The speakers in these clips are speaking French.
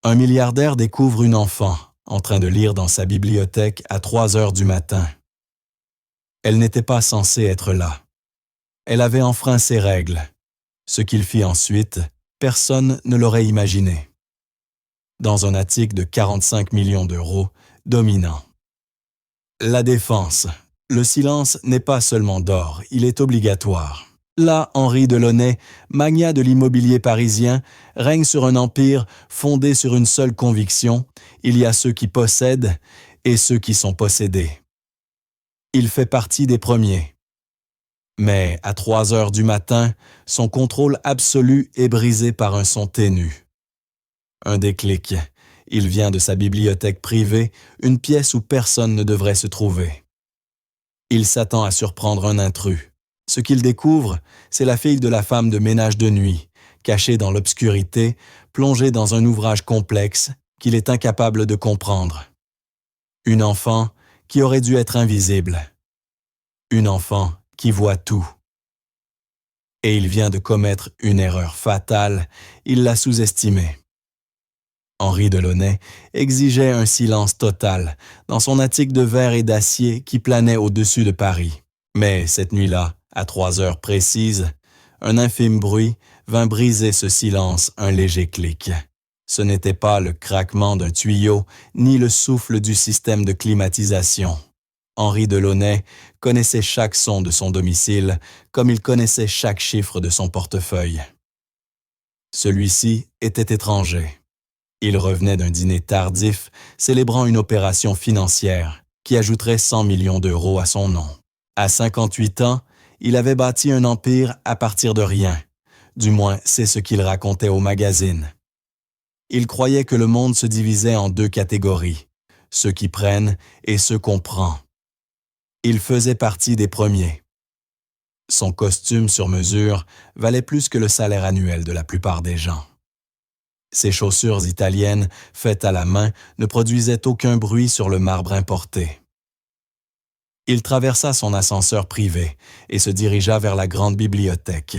Un milliardaire découvre une enfant en train de lire dans sa bibliothèque à 3 heures du matin. Elle n'était pas censée être là. Elle avait enfreint ses règles. Ce qu'il fit ensuite, personne ne l'aurait imaginé. Dans un attique de 45 millions d'euros, dominant. La défense. Le silence n'est pas seulement d'or, il est obligatoire. Là, Henri Delaunay, magnat de l'immobilier parisien, règne sur un empire fondé sur une seule conviction: il y a ceux qui possèdent et ceux qui sont possédés. Il fait partie des premiers. Mais à 3 heures du matin, son contrôle absolu est brisé par un son ténu. Un déclic. Il vient de sa bibliothèque privée, une pièce où personne ne devrait se trouver. Il s'attend à surprendre un intrus. Ce qu'il découvre, c'est la fille de la femme de ménage de nuit, cachée dans l'obscurité, plongée dans un ouvrage complexe qu'il est incapable de comprendre. Une enfant qui aurait dû être invisible. Une enfant qui voit tout. Et il vient de commettre une erreur fatale, il l'a sous-estimée. Henri Delaunay exigeait un silence total dans son attique de verre et d'acier qui planait au-dessus de Paris. Mais cette nuit-là, à 3 heures précises, un infime bruit vint briser ce silence, un léger clic. Ce n'était pas le craquement d'un tuyau, ni le souffle du système de climatisation. Henri Delaunay connaissait chaque son de son domicile, comme il connaissait chaque chiffre de son portefeuille. Celui-ci était étranger. Il revenait d'un dîner tardif, célébrant une opération financière qui ajouterait 100 millions d'euros à son nom. À 58 ans, il avait bâti un empire à partir de rien. Du moins, c'est ce qu'il racontait aux magazines. Il croyait que le monde se divisait en 2 catégories, ceux qui prennent et ceux qu'on prend. Il faisait partie des premiers. Son costume sur mesure valait plus que le salaire annuel de la plupart des gens. Ses chaussures italiennes, faites à la main, ne produisaient aucun bruit sur le marbre importé. Il traversa son ascenseur privé et se dirigea vers la grande bibliothèque.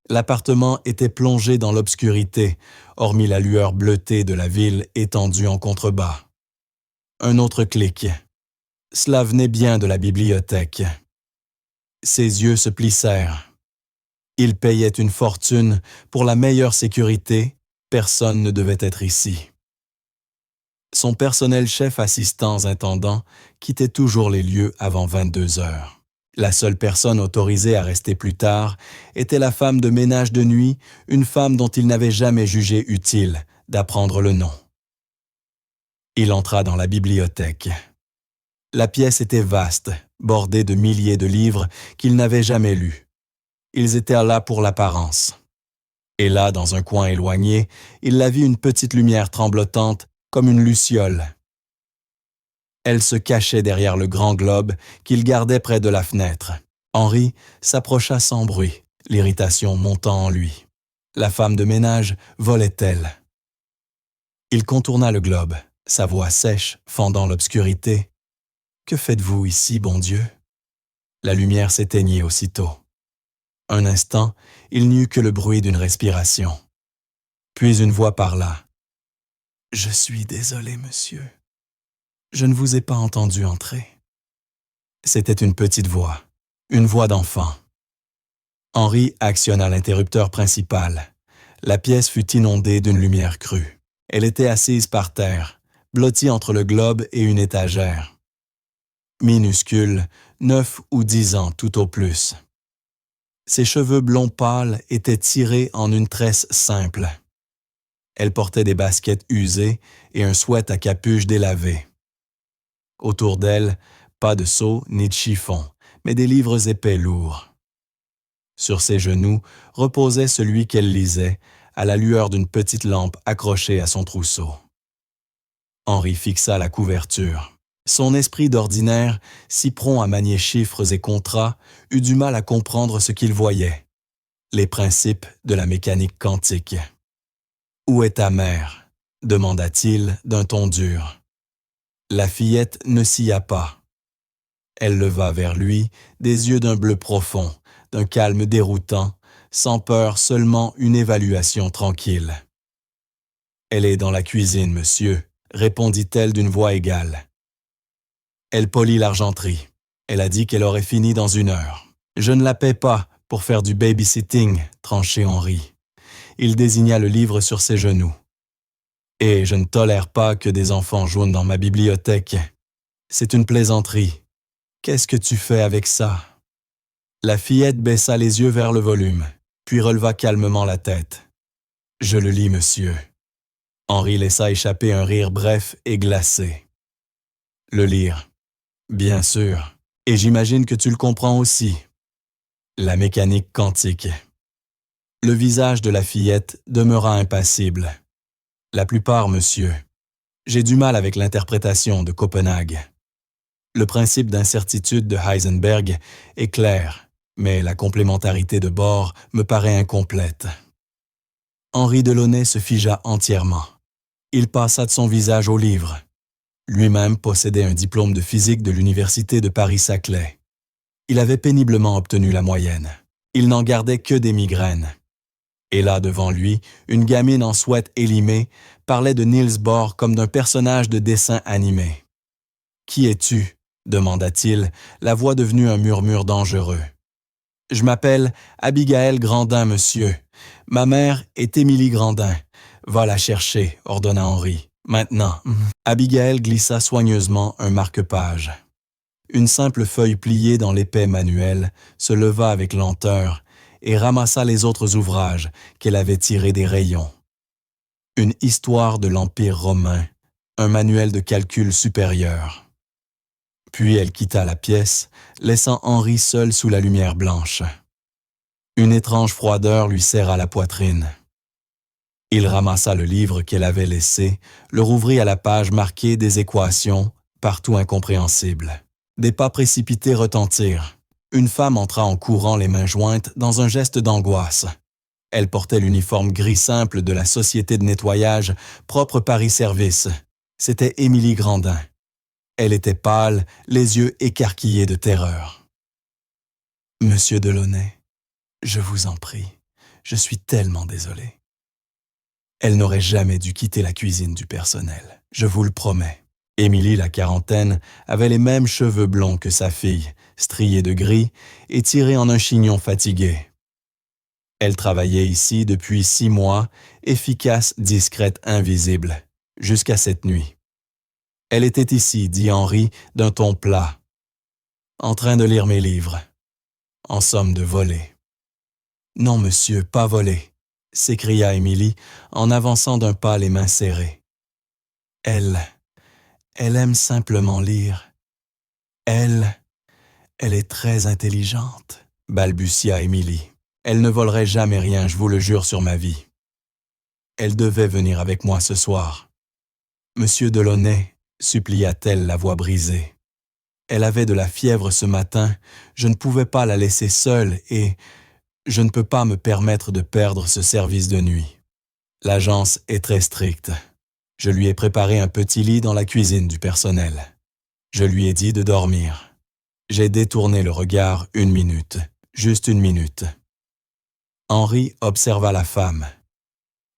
L'appartement était plongé dans l'obscurité, hormis la lueur bleutée de la ville étendue en contrebas. Un autre clic. Cela venait bien de la bibliothèque. Ses yeux se plissèrent. Il payait une fortune pour la meilleure sécurité. Personne ne devait être ici. Son personnel chef assistants intendants quittait toujours les lieux avant 22 heures. La seule personne autorisée à rester plus tard était la femme de ménage de nuit, une femme dont il n'avait jamais jugé utile d'apprendre le nom. Il entra dans la bibliothèque. La pièce était vaste, bordée de milliers de livres qu'il n'avait jamais lus. Ils étaient là pour l'apparence. Et là, dans un coin éloigné, il la vit une petite lumière tremblotante comme une luciole. Elle se cachait derrière le grand globe qu'il gardait près de la fenêtre. Henri s'approcha sans bruit, l'irritation montant en lui. La femme de ménage volait-elle? Il contourna le globe, sa voix sèche, fendant l'obscurité. « Que faites-vous ici, bon Dieu ?» La lumière s'éteignit aussitôt. Un instant, il n'y eut que le bruit d'une respiration. Puis une voix parla. « Je suis désolé, monsieur. Je ne vous ai pas entendu entrer. » C'était une petite voix, une voix d'enfant. Henri actionna l'interrupteur principal. La pièce fut inondée d'une lumière crue. Elle était assise par terre, blottie entre le globe et une étagère. Minuscule, 9 ou 10 ans tout au plus. Ses cheveux blonds pâles étaient tirés en une tresse simple. Elle portait des baskets usées et un sweat à capuche délavé. Autour d'elle, pas de seau ni de chiffon, mais des livres épais lourds. Sur ses genoux reposait celui qu'elle lisait, à la lueur d'une petite lampe accrochée à son trousseau. Henri fixa la couverture. Son esprit d'ordinaire, si prompt à manier chiffres et contrats, eut du mal à comprendre ce qu'il voyait. Les principes de la mécanique quantique. « Où est ta mère ?» demanda-t-il d'un ton dur. La fillette ne sia pas. Elle leva vers lui des yeux d'un bleu profond, d'un calme déroutant, sans peur, seulement une évaluation tranquille. Elle est dans la cuisine, monsieur, répondit-elle d'une voix égale. Elle polit l'argenterie. Elle a dit qu'elle aurait fini dans 1 heure. Je ne la paie pas pour faire du babysitting, tranchait Henri. Il désigna le livre sur ses genoux. Et je ne tolère pas que des enfants jouent dans ma bibliothèque. C'est une plaisanterie. Qu'est-ce que tu fais avec ça? La fillette baissa les yeux vers le volume, puis releva calmement la tête. Je le lis, monsieur. Henri laissa échapper un rire bref et glacé. Le lire. Bien sûr. Et j'imagine que tu le comprends aussi. La mécanique quantique. Le visage de la fillette demeura impassible. La plupart, monsieur. J'ai du mal avec l'interprétation de Copenhague. Le principe d'incertitude de Heisenberg est clair, mais la complémentarité de Bohr me paraît incomplète. Henri Delaunay se figea entièrement. Il passa de son visage au livre. Lui-même possédait un diplôme de physique de l'Université de Paris-Saclay. Il avait péniblement obtenu la moyenne. Il n'en gardait que des migraines. Et là, devant lui, une gamine en sweat élimée parlait de Niels Bohr comme d'un personnage de dessin animé. « Qui es-tu » demanda-t-il, la voix devenue un murmure dangereux. « Je m'appelle Abigail Grandin, monsieur. Ma mère est Émilie Grandin. Va la chercher, ordonna Henri. Maintenant. » Abigail glissa soigneusement un marque-page. Une simple feuille pliée dans l'épais manuel se leva avec lenteur et ramassa les autres ouvrages qu'elle avait tirés des rayons. Une histoire de l'Empire romain, un manuel de calcul supérieur. Puis elle quitta la pièce, laissant Henri seul sous la lumière blanche. Une étrange froideur lui serra la poitrine. Il ramassa le livre qu'elle avait laissé, le rouvrit à la page marquée des équations, partout incompréhensibles. Des pas précipités retentirent. Une femme entra en courant les mains jointes dans un geste d'angoisse. Elle portait l'uniforme gris simple de la société de nettoyage Propre Paris Service. C'était Émilie Grandin. Elle était pâle, les yeux écarquillés de terreur. « Monsieur Delaunay, je vous en prie, je suis tellement désolé. » Elle n'aurait jamais dû quitter la cuisine du personnel, je vous le promets. Émilie, la quarantaine, avait les mêmes cheveux blonds que sa fille, striés de gris et tirés en un chignon fatigué. Elle travaillait ici depuis 6 mois, efficace, discrète, invisible, jusqu'à cette nuit. Elle était ici, dit Henri, d'un ton plat, en train de lire mes livres. En somme, de voler. « Non, monsieur, pas voler !» s'écria Émilie, en avançant d'un pas les mains serrées. Elle aime simplement lire. Elle est très intelligente, balbutia Émilie. Elle ne volerait jamais rien, je vous le jure sur ma vie. Elle devait venir avec moi ce soir. Monsieur Delaunay, supplia-t-elle la voix brisée. Elle avait de la fièvre ce matin, je ne pouvais pas la laisser seule et je ne peux pas me permettre de perdre ce service de nuit. L'agence est très stricte. Je lui ai préparé un petit lit dans la cuisine du personnel. Je lui ai dit de dormir. J'ai détourné le regard 1 minute, juste 1 minute. Henri observa la femme.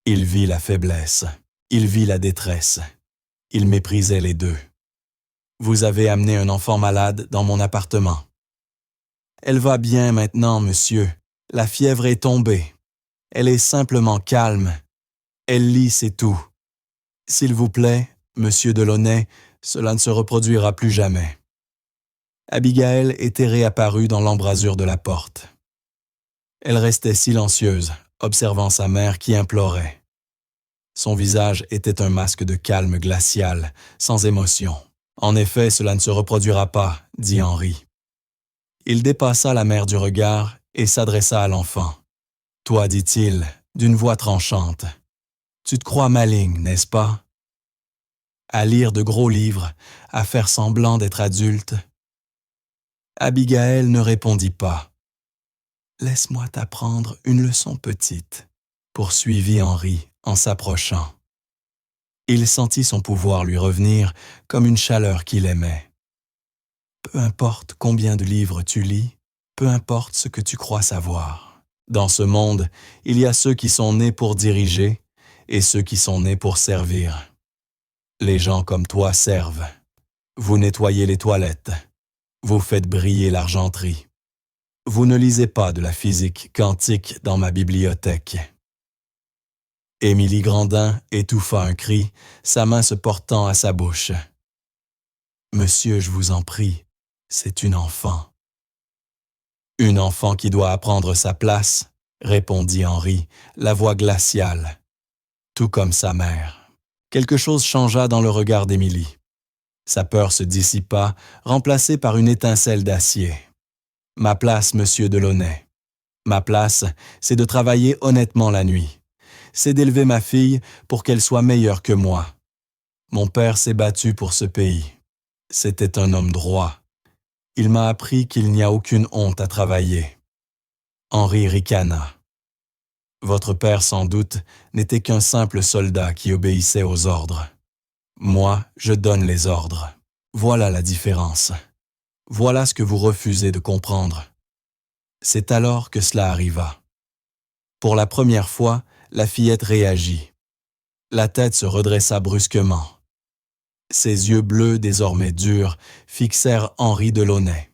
Il vit la faiblesse, il vit la détresse. Il méprisait les deux. « Vous avez amené un enfant malade dans mon appartement. »« Elle va bien maintenant, monsieur. La fièvre est tombée. Elle est simplement calme. Elle lit, c'est tout. S'il vous plaît, monsieur Delaunay, cela ne se reproduira plus jamais. » Abigail était réapparue dans l'embrasure de la porte. Elle restait silencieuse, observant sa mère qui implorait. Son visage était un masque de calme glacial, sans émotion. « En effet, cela ne se reproduira pas, » dit Henri. Il dépassa la mère du regard et s'adressa à l'enfant. « Toi, dit-il, d'une voix tranchante, tu te crois maligne, n'est-ce pas? À lire de gros livres, à faire semblant d'être adulte. » Abigail ne répondit pas. « Laisse-moi t'apprendre une leçon petite, » poursuivit Henri en s'approchant. Il sentit son pouvoir lui revenir comme une chaleur qu'il aimait. Peu importe combien de livres tu lis, peu importe ce que tu crois savoir. Dans ce monde, il y a ceux qui sont nés pour diriger et ceux qui sont nés pour servir. Les gens comme toi servent. Vous nettoyez les toilettes. Vous faites briller l'argenterie. Vous ne lisez pas de la physique quantique dans ma bibliothèque. » Émilie Grandin étouffa un cri, sa main se portant à sa bouche. « Monsieur, je vous en prie, c'est une enfant. »« Une enfant qui doit apprendre sa place, » répondit Henri, la voix glaciale, tout comme sa mère. Quelque chose changea dans le regard d'Émilie. Sa peur se dissipa, remplacée par une étincelle d'acier. « Ma place, monsieur Delaunay. Ma place, c'est de travailler honnêtement la nuit. C'est d'élever ma fille pour qu'elle soit meilleure que moi. Mon père s'est battu pour ce pays. C'était un homme droit. Il m'a appris qu'il n'y a aucune honte à travailler. » Henri ricana. « Votre père, sans doute, n'était qu'un simple soldat qui obéissait aux ordres. Moi, je donne les ordres. Voilà la différence. Voilà ce que vous refusez de comprendre. » C'est alors que cela arriva. Pour la première fois, la fillette réagit. La tête se redressa brusquement. Ses yeux bleus, désormais durs, fixèrent Henri Delaunay.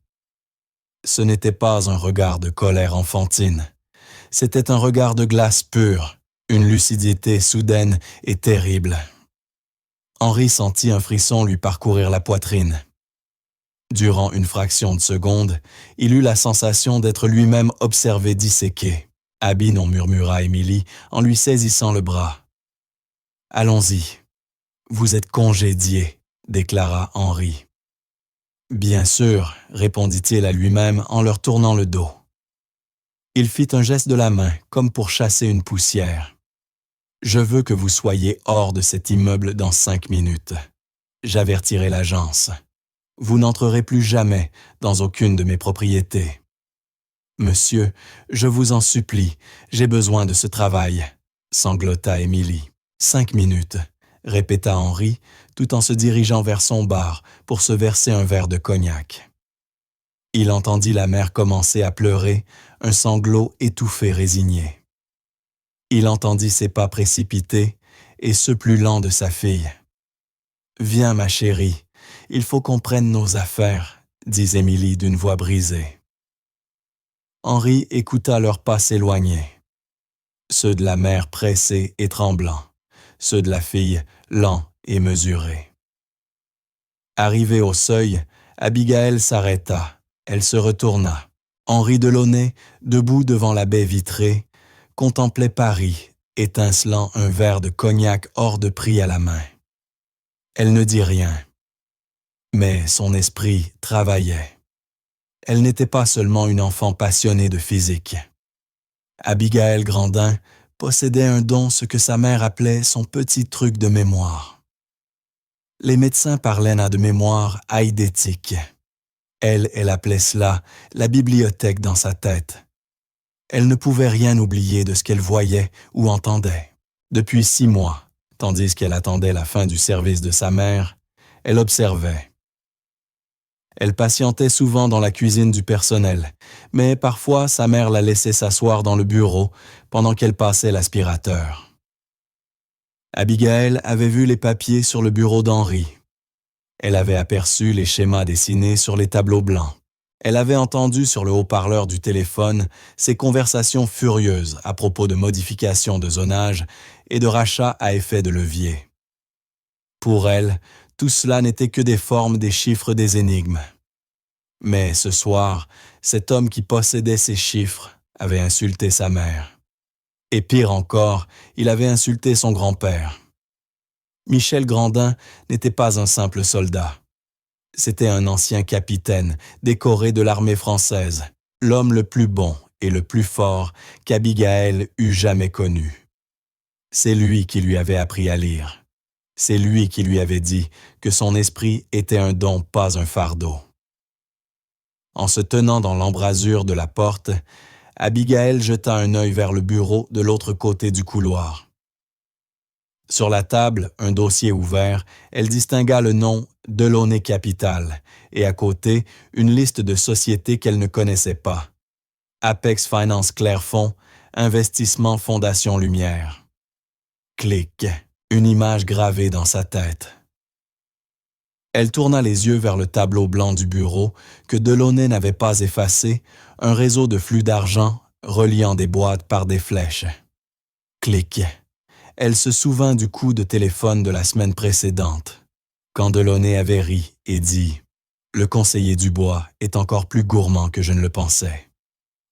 Ce n'était pas un regard de colère enfantine. C'était un regard de glace pure, une lucidité soudaine et terrible. Henri sentit un frisson lui parcourir la poitrine. Durant une fraction de seconde, il eut la sensation d'être lui-même observé disséqué. « Abine », murmura Émilie en lui saisissant le bras. « Allons-y. Vous êtes congédié », déclara Henri. « Bien sûr », répondit-il à lui-même en leur tournant le dos. Il fit un geste de la main, comme pour chasser une poussière. « Je veux que vous soyez hors de cet immeuble dans 5 minutes. J'avertirai l'agence. Vous n'entrerez plus jamais dans aucune de mes propriétés. » « Monsieur, je vous en supplie, j'ai besoin de ce travail, » sanglota Émilie. « 5 minutes, » répéta Henri, tout en se dirigeant vers son bar pour se verser un verre de cognac. Il entendit la mère commencer à pleurer, un sanglot étouffé résigné. Il entendit ses pas précipités et ceux plus lents de sa fille. « Viens, ma chérie, il faut qu'on prenne nos affaires, » dit Émilie d'une voix brisée. Henri écouta leurs pas s'éloigner. Ceux de la mère pressés et tremblants, ceux de la fille lents et mesurés. Arrivée au seuil, Abigaël s'arrêta. Elle se retourna. Henri Delaunay, debout devant la baie vitrée, contemplait Paris, étincelant un verre de cognac hors de prix à la main. Elle ne dit rien, mais son esprit travaillait. Elle n'était pas seulement une enfant passionnée de physique. Abigaël Grandin possédait un don, ce que sa mère appelait son petit truc de mémoire. Les médecins parlaient de mémoire eidétique. Elle appelait cela la bibliothèque dans sa tête. Elle ne pouvait rien oublier de ce qu'elle voyait ou entendait. Depuis 6 mois, tandis qu'elle attendait la fin du service de sa mère, elle observait. Elle patientait souvent dans la cuisine du personnel, mais parfois sa mère la laissait s'asseoir dans le bureau pendant qu'elle passait l'aspirateur. Abigaël avait vu les papiers sur le bureau d'Henri. Elle avait aperçu les schémas dessinés sur les tableaux blancs. Elle avait entendu sur le haut-parleur du téléphone ces conversations furieuses à propos de modifications de zonage et de rachats à effet de levier. Pour elle, tout cela n'était que des formes, des chiffres, des énigmes. Mais ce soir, cet homme qui possédait ces chiffres avait insulté sa mère. Et pire encore, il avait insulté son grand-père. Michel Grandin n'était pas un simple soldat. C'était un ancien capitaine, décoré de l'armée française, l'homme le plus bon et le plus fort qu'Abigaël eût jamais connu. C'est lui qui lui avait appris à lire. C'est lui qui lui avait dit que son esprit était un don, pas un fardeau. En se tenant dans l'embrasure de la porte, Abigaël jeta un œil vers le bureau de l'autre côté du couloir. Sur la table, un dossier ouvert, elle distingua le nom Delaunay Capital et à côté, une liste de sociétés qu'elle ne connaissait pas. Apex Finance Clairefonds, Investissement Fondation Lumière. Clic. Une image gravée dans sa tête. Elle tourna les yeux vers le tableau blanc du bureau que Delaunay n'avait pas effacé, un réseau de flux d'argent reliant des boîtes par des flèches. Clic. Elle se souvint du coup de téléphone de la semaine précédente, quand Delaunay avait ri et dit « Le conseiller Dubois est encore plus gourmand que je ne le pensais.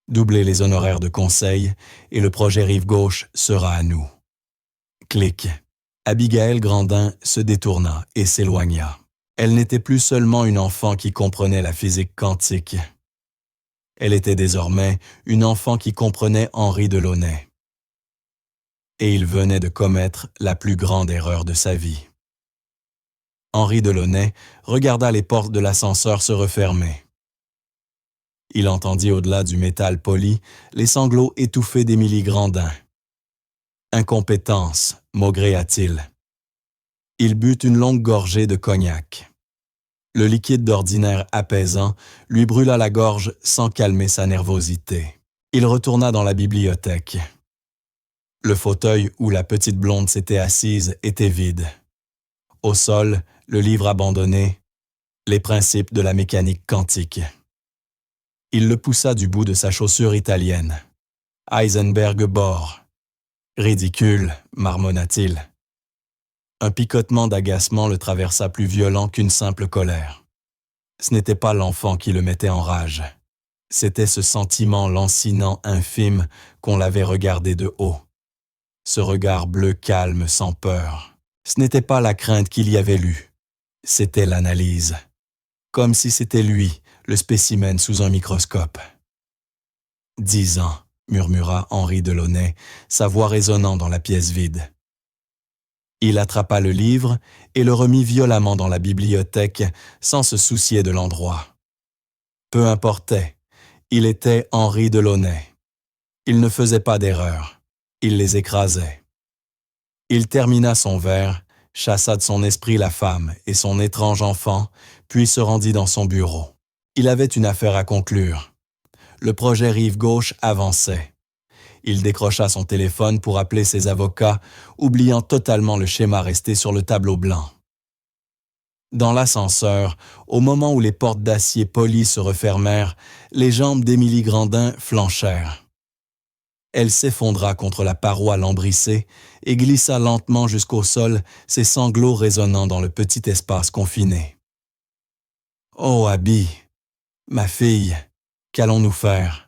Doubler les honoraires de conseil et le projet Rive-Gauche sera à nous. » Clic. Abigail Grandin se détourna et s'éloigna. Elle n'était plus seulement une enfant qui comprenait la physique quantique. Elle était désormais une enfant qui comprenait Henri Delaunay. Et il venait de commettre la plus grande erreur de sa vie. Henri Delaunay regarda les portes de l'ascenseur se refermer. Il entendit au-delà du métal poli les sanglots étouffés d'Émilie Grandin. « Incompétence », maugréa-t-il. Il but une longue gorgée de cognac. Le liquide d'ordinaire apaisant lui brûla la gorge sans calmer sa nervosité. Il retourna dans la bibliothèque. Le fauteuil où la petite blonde s'était assise était vide. Au sol, le livre abandonné, les principes de la mécanique quantique. Il le poussa du bout de sa chaussure italienne. Heisenberg Bohr. Ridicule, marmonna-t-il. Un picotement d'agacement le traversa plus violent qu'une simple colère. Ce n'était pas l'enfant qui le mettait en rage. C'était ce sentiment lancinant infime qu'on l'avait regardé de haut. Ce regard bleu calme, sans peur. Ce n'était pas la crainte qu'il y avait lue. C'était l'analyse. Comme si c'était lui, le spécimen sous un microscope. 10 ans, murmura Henri Delaunay, sa voix résonnant dans la pièce vide. Il attrapa le livre et le remit violemment dans la bibliothèque sans se soucier de l'endroit. Peu importait, il était Henri Delaunay. Il ne faisait pas d'erreurs, il les écrasait. Il termina son verre, chassa de son esprit la femme et son étrange enfant, puis se rendit dans son bureau. Il avait une affaire à conclure. Le projet Rive-Gauche avançait. Il décrocha son téléphone pour appeler ses avocats, oubliant totalement le schéma resté sur le tableau blanc. Dans l'ascenseur, au moment où les portes d'acier poli se refermèrent, les jambes d'Émilie Grandin flanchèrent. Elle s'effondra contre la paroi lambrissée et glissa lentement jusqu'au sol, ses sanglots résonnant dans le petit espace confiné. « Oh, Abby, ma fille, qu'allons-nous faire ?»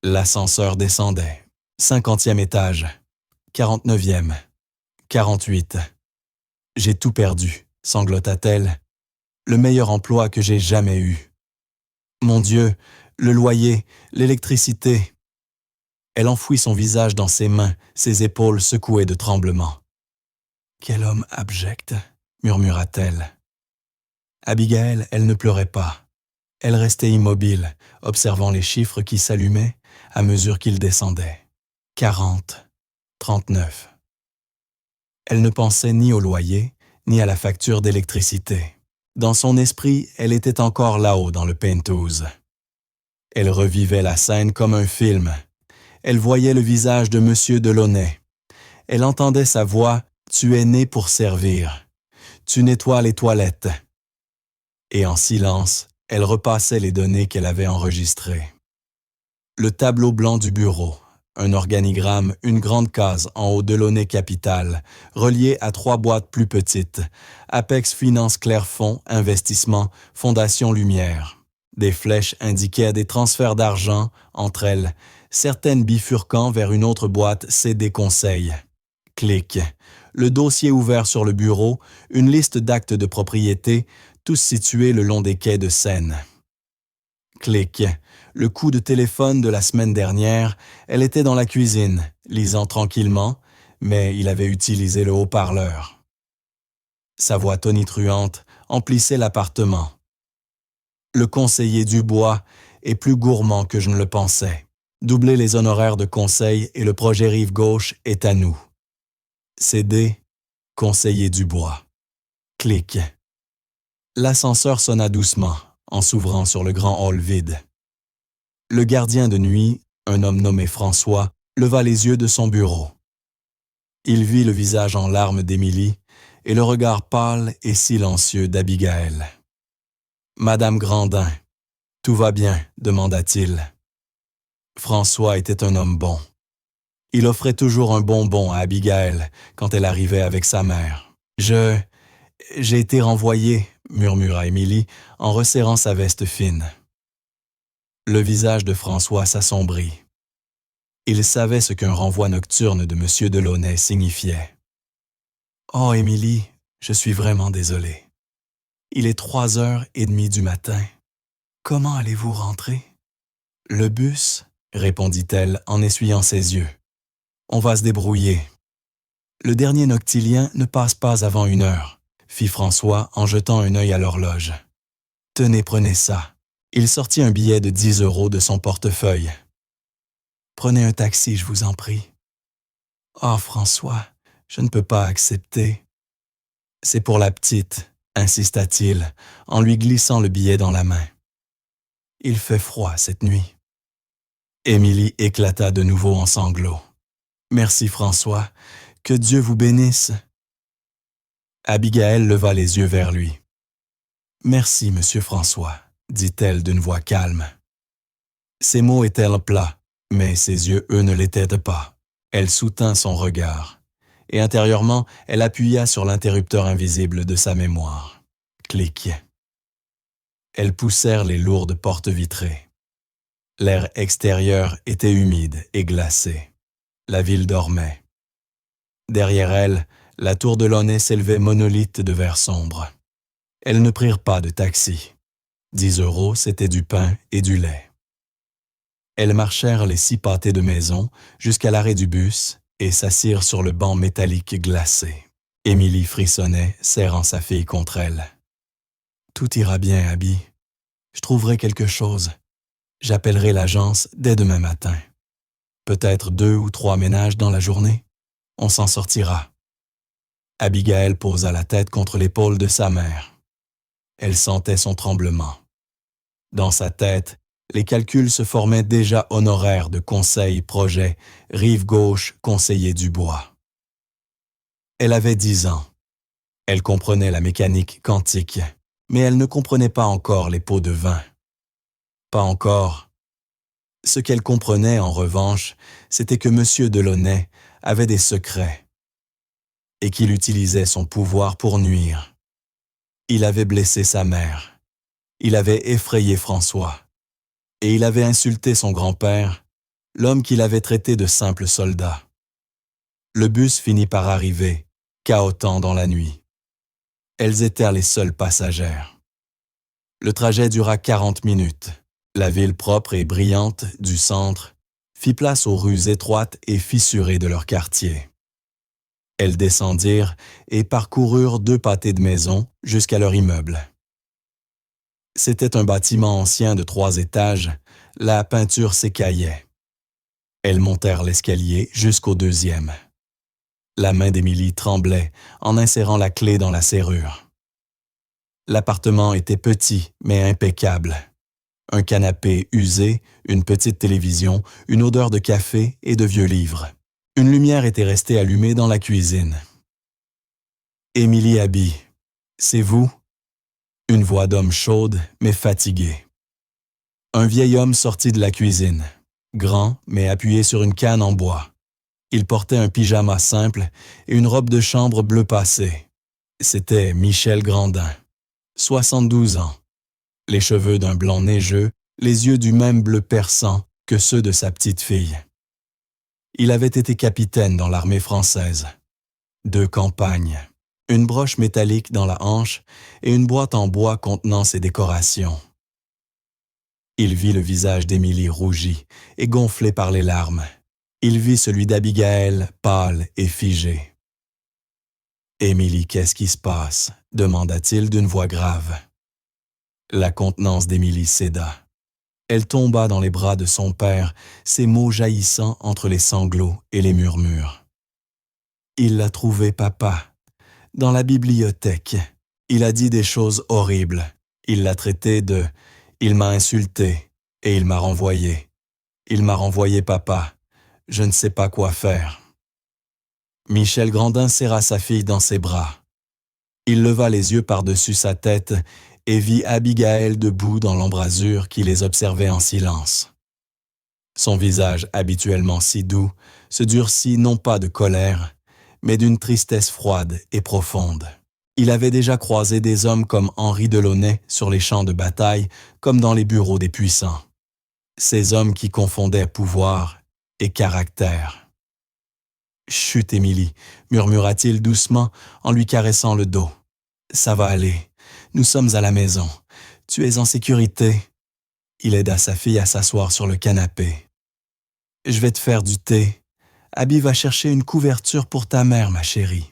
L'ascenseur descendait. 50e étage, 49e, 48. « J'ai tout perdu, sanglota-t-elle. Le meilleur emploi que j'ai jamais eu. Mon Dieu, le loyer, l'électricité. » Elle enfouit son visage dans ses mains, ses épaules secouées de tremblements. « Quel homme abject !» murmura-t-elle. Abigail, elle ne pleurait pas. Elle restait immobile, observant les chiffres qui s'allumaient à mesure qu'ils descendaient. 40, 39. Elle ne pensait ni au loyer, ni à la facture d'électricité. Dans son esprit, elle était encore là-haut dans le penthouse. Elle revivait la scène comme un film. Elle voyait le visage de M. Delaunay. Elle entendait sa voix « Tu es né pour servir. Tu nettoies les toilettes. » Et en silence, elle repassait les données qu'elle avait enregistrées. Le tableau blanc du bureau, un organigramme, une grande case en haut Delaunay Capital, reliée à 3 boîtes plus petites, Apex Finance Clairefonds, Investissement, Fondation Lumière. Des flèches indiquaient des transferts d'argent entre elles, certaines bifurquant vers une autre boîte CD Conseil. Clic. Le dossier ouvert sur le bureau, une liste d'actes de propriété, tous situés le long des quais de Seine. Clic. Le coup de téléphone de la semaine dernière, elle était dans la cuisine, lisant tranquillement, mais il avait utilisé le haut-parleur. Sa voix tonitruante emplissait l'appartement. Le conseiller Dubois est plus gourmand que je ne le pensais. Doubler les honoraires de conseil et le projet Rive-Gauche est à nous. CD, conseiller Dubois. Clic. L'ascenseur sonna doucement, en s'ouvrant sur le grand hall vide. Le gardien de nuit, un homme nommé François, leva les yeux de son bureau. « Il vit le visage en larmes d'Émilie et le regard pâle et silencieux d'Abigaël. « Madame Grandin, tout va bien ?» demanda-t-il. François était un homme bon. Il offrait toujours un bonbon à Abigaël quand elle arrivait avec sa mère. « J'ai été renvoyée » murmura Émilie en resserrant sa veste fine. Le visage de François s'assombrit. Il savait ce qu'un renvoi nocturne de M. Delaunay signifiait. « Oh, Émilie, je suis vraiment désolé. Il est 3h30 du matin. Comment allez-vous rentrer? »« Le bus, » répondit-elle en essuyant ses yeux. « On va se débrouiller. »« Le dernier noctilien ne passe pas avant 1h, » fit François en jetant un œil à l'horloge. « Tenez, prenez ça. » Il sortit un billet de 10 € de son portefeuille. « Prenez un taxi, je vous en prie. »« Oh, François, je ne peux pas accepter. »« C'est pour la petite, » insista-t-il en lui glissant le billet dans la main. « Il fait froid cette nuit. » Émilie éclata de nouveau en sanglots. « Merci, François. Que Dieu vous bénisse. » Abigaël leva les yeux vers lui. « Merci, Monsieur François, » dit-elle d'une voix calme. Ses mots étaient plats, mais ses yeux, eux, ne l'étaient pas. Elle soutint son regard, et intérieurement, elle appuya sur l'interrupteur invisible de sa mémoire. Clic. Elles poussèrent les lourdes portes vitrées. L'air extérieur était humide et glacé. La ville dormait. Derrière elle, la tour de Launay s'élevait monolithe de verre sombre. Elles ne prirent pas de taxi. 10 €, c'était du pain et du lait. Elles marchèrent les 6 pâtés de maison jusqu'à l'arrêt du bus et s'assirent sur le banc métallique glacé. Émilie frissonnait, serrant sa fille contre elle. « Tout ira bien, Abby. Je trouverai quelque chose. J'appellerai l'agence dès demain matin. Peut-être 2 ou 3 ménages dans la journée. On s'en sortira. » Abigaël posa la tête contre l'épaule de sa mère. Elle sentait son tremblement. Dans sa tête, les calculs se formaient déjà honoraires de conseil, projet, rive gauche, conseiller Dubois. Elle avait 10 ans. Elle comprenait la mécanique quantique, mais elle ne comprenait pas encore les pots de vin. Pas encore. Ce qu'elle comprenait, en revanche, c'était que M. Delaunay avait des secrets et qu'il utilisait son pouvoir pour nuire. Il avait blessé sa mère. Il avait effrayé François. Et il avait insulté son grand-père, l'homme qu'il avait traité de simple soldat. Le bus finit par arriver, cahotant dans la nuit. Elles étaient les seules passagères. Le trajet dura 40 minutes. La ville propre et brillante du centre fit place aux rues étroites et fissurées de leur quartier. Elles descendirent et parcoururent 2 pâtés de maison jusqu'à leur immeuble. C'était un bâtiment ancien de 3 étages, la peinture s'écaillait. Elles montèrent l'escalier jusqu'au 2e. La main d'Émilie tremblait en insérant la clé dans la serrure. L'appartement était petit mais impeccable. Un canapé usé, une petite télévision, une odeur de café et de vieux livres. Une lumière était restée allumée dans la cuisine. « Émilie Abby, c'est vous ?» Une voix d'homme chaude, mais fatiguée. Un vieil homme sortit de la cuisine, grand, mais appuyé sur une canne en bois. Il portait un pyjama simple et une robe de chambre bleu passé. C'était Michel Grandin, 72 ans. Les cheveux d'un blond neigeux, les yeux du même bleu perçant que ceux de sa petite fille. Il avait été capitaine dans l'armée française. 2 campagnes, une broche métallique dans la hanche et une boîte en bois contenant ses décorations. Il vit le visage d'Émilie rougi et gonflé par les larmes. Il vit celui d'Abigaël, pâle et figé. « Émilie, qu'est-ce qui se passe ?» demanda-t-il d'une voix grave. La contenance d'Émilie céda. Elle tomba dans les bras de son père, ses mots jaillissant entre les sanglots et les murmures. « Il l'a trouvé, papa, dans la bibliothèque. Il a dit des choses horribles. Il l'a traité de... Il m'a insulté et il m'a renvoyé. Il m'a renvoyé, papa. Je ne sais pas quoi faire. » Michel Grandin serra sa fille dans ses bras. Il leva les yeux par-dessus sa tête et vit Abigail debout dans l'embrasure qui les observait en silence. Son visage, habituellement si doux, se durcit non pas de colère, mais d'une tristesse froide et profonde. Il avait déjà croisé des hommes comme Henri Delaunay sur les champs de bataille, comme dans les bureaux des puissants. Ces hommes qui confondaient pouvoir et caractère. « Chut, Émilie, murmura-t-il doucement en lui caressant le dos. « Ça va aller. Nous sommes à la maison. Tu es en sécurité. » Il aida sa fille à s'asseoir sur le canapé. « Je vais te faire du thé. Abby va chercher une couverture pour ta mère, ma chérie. »«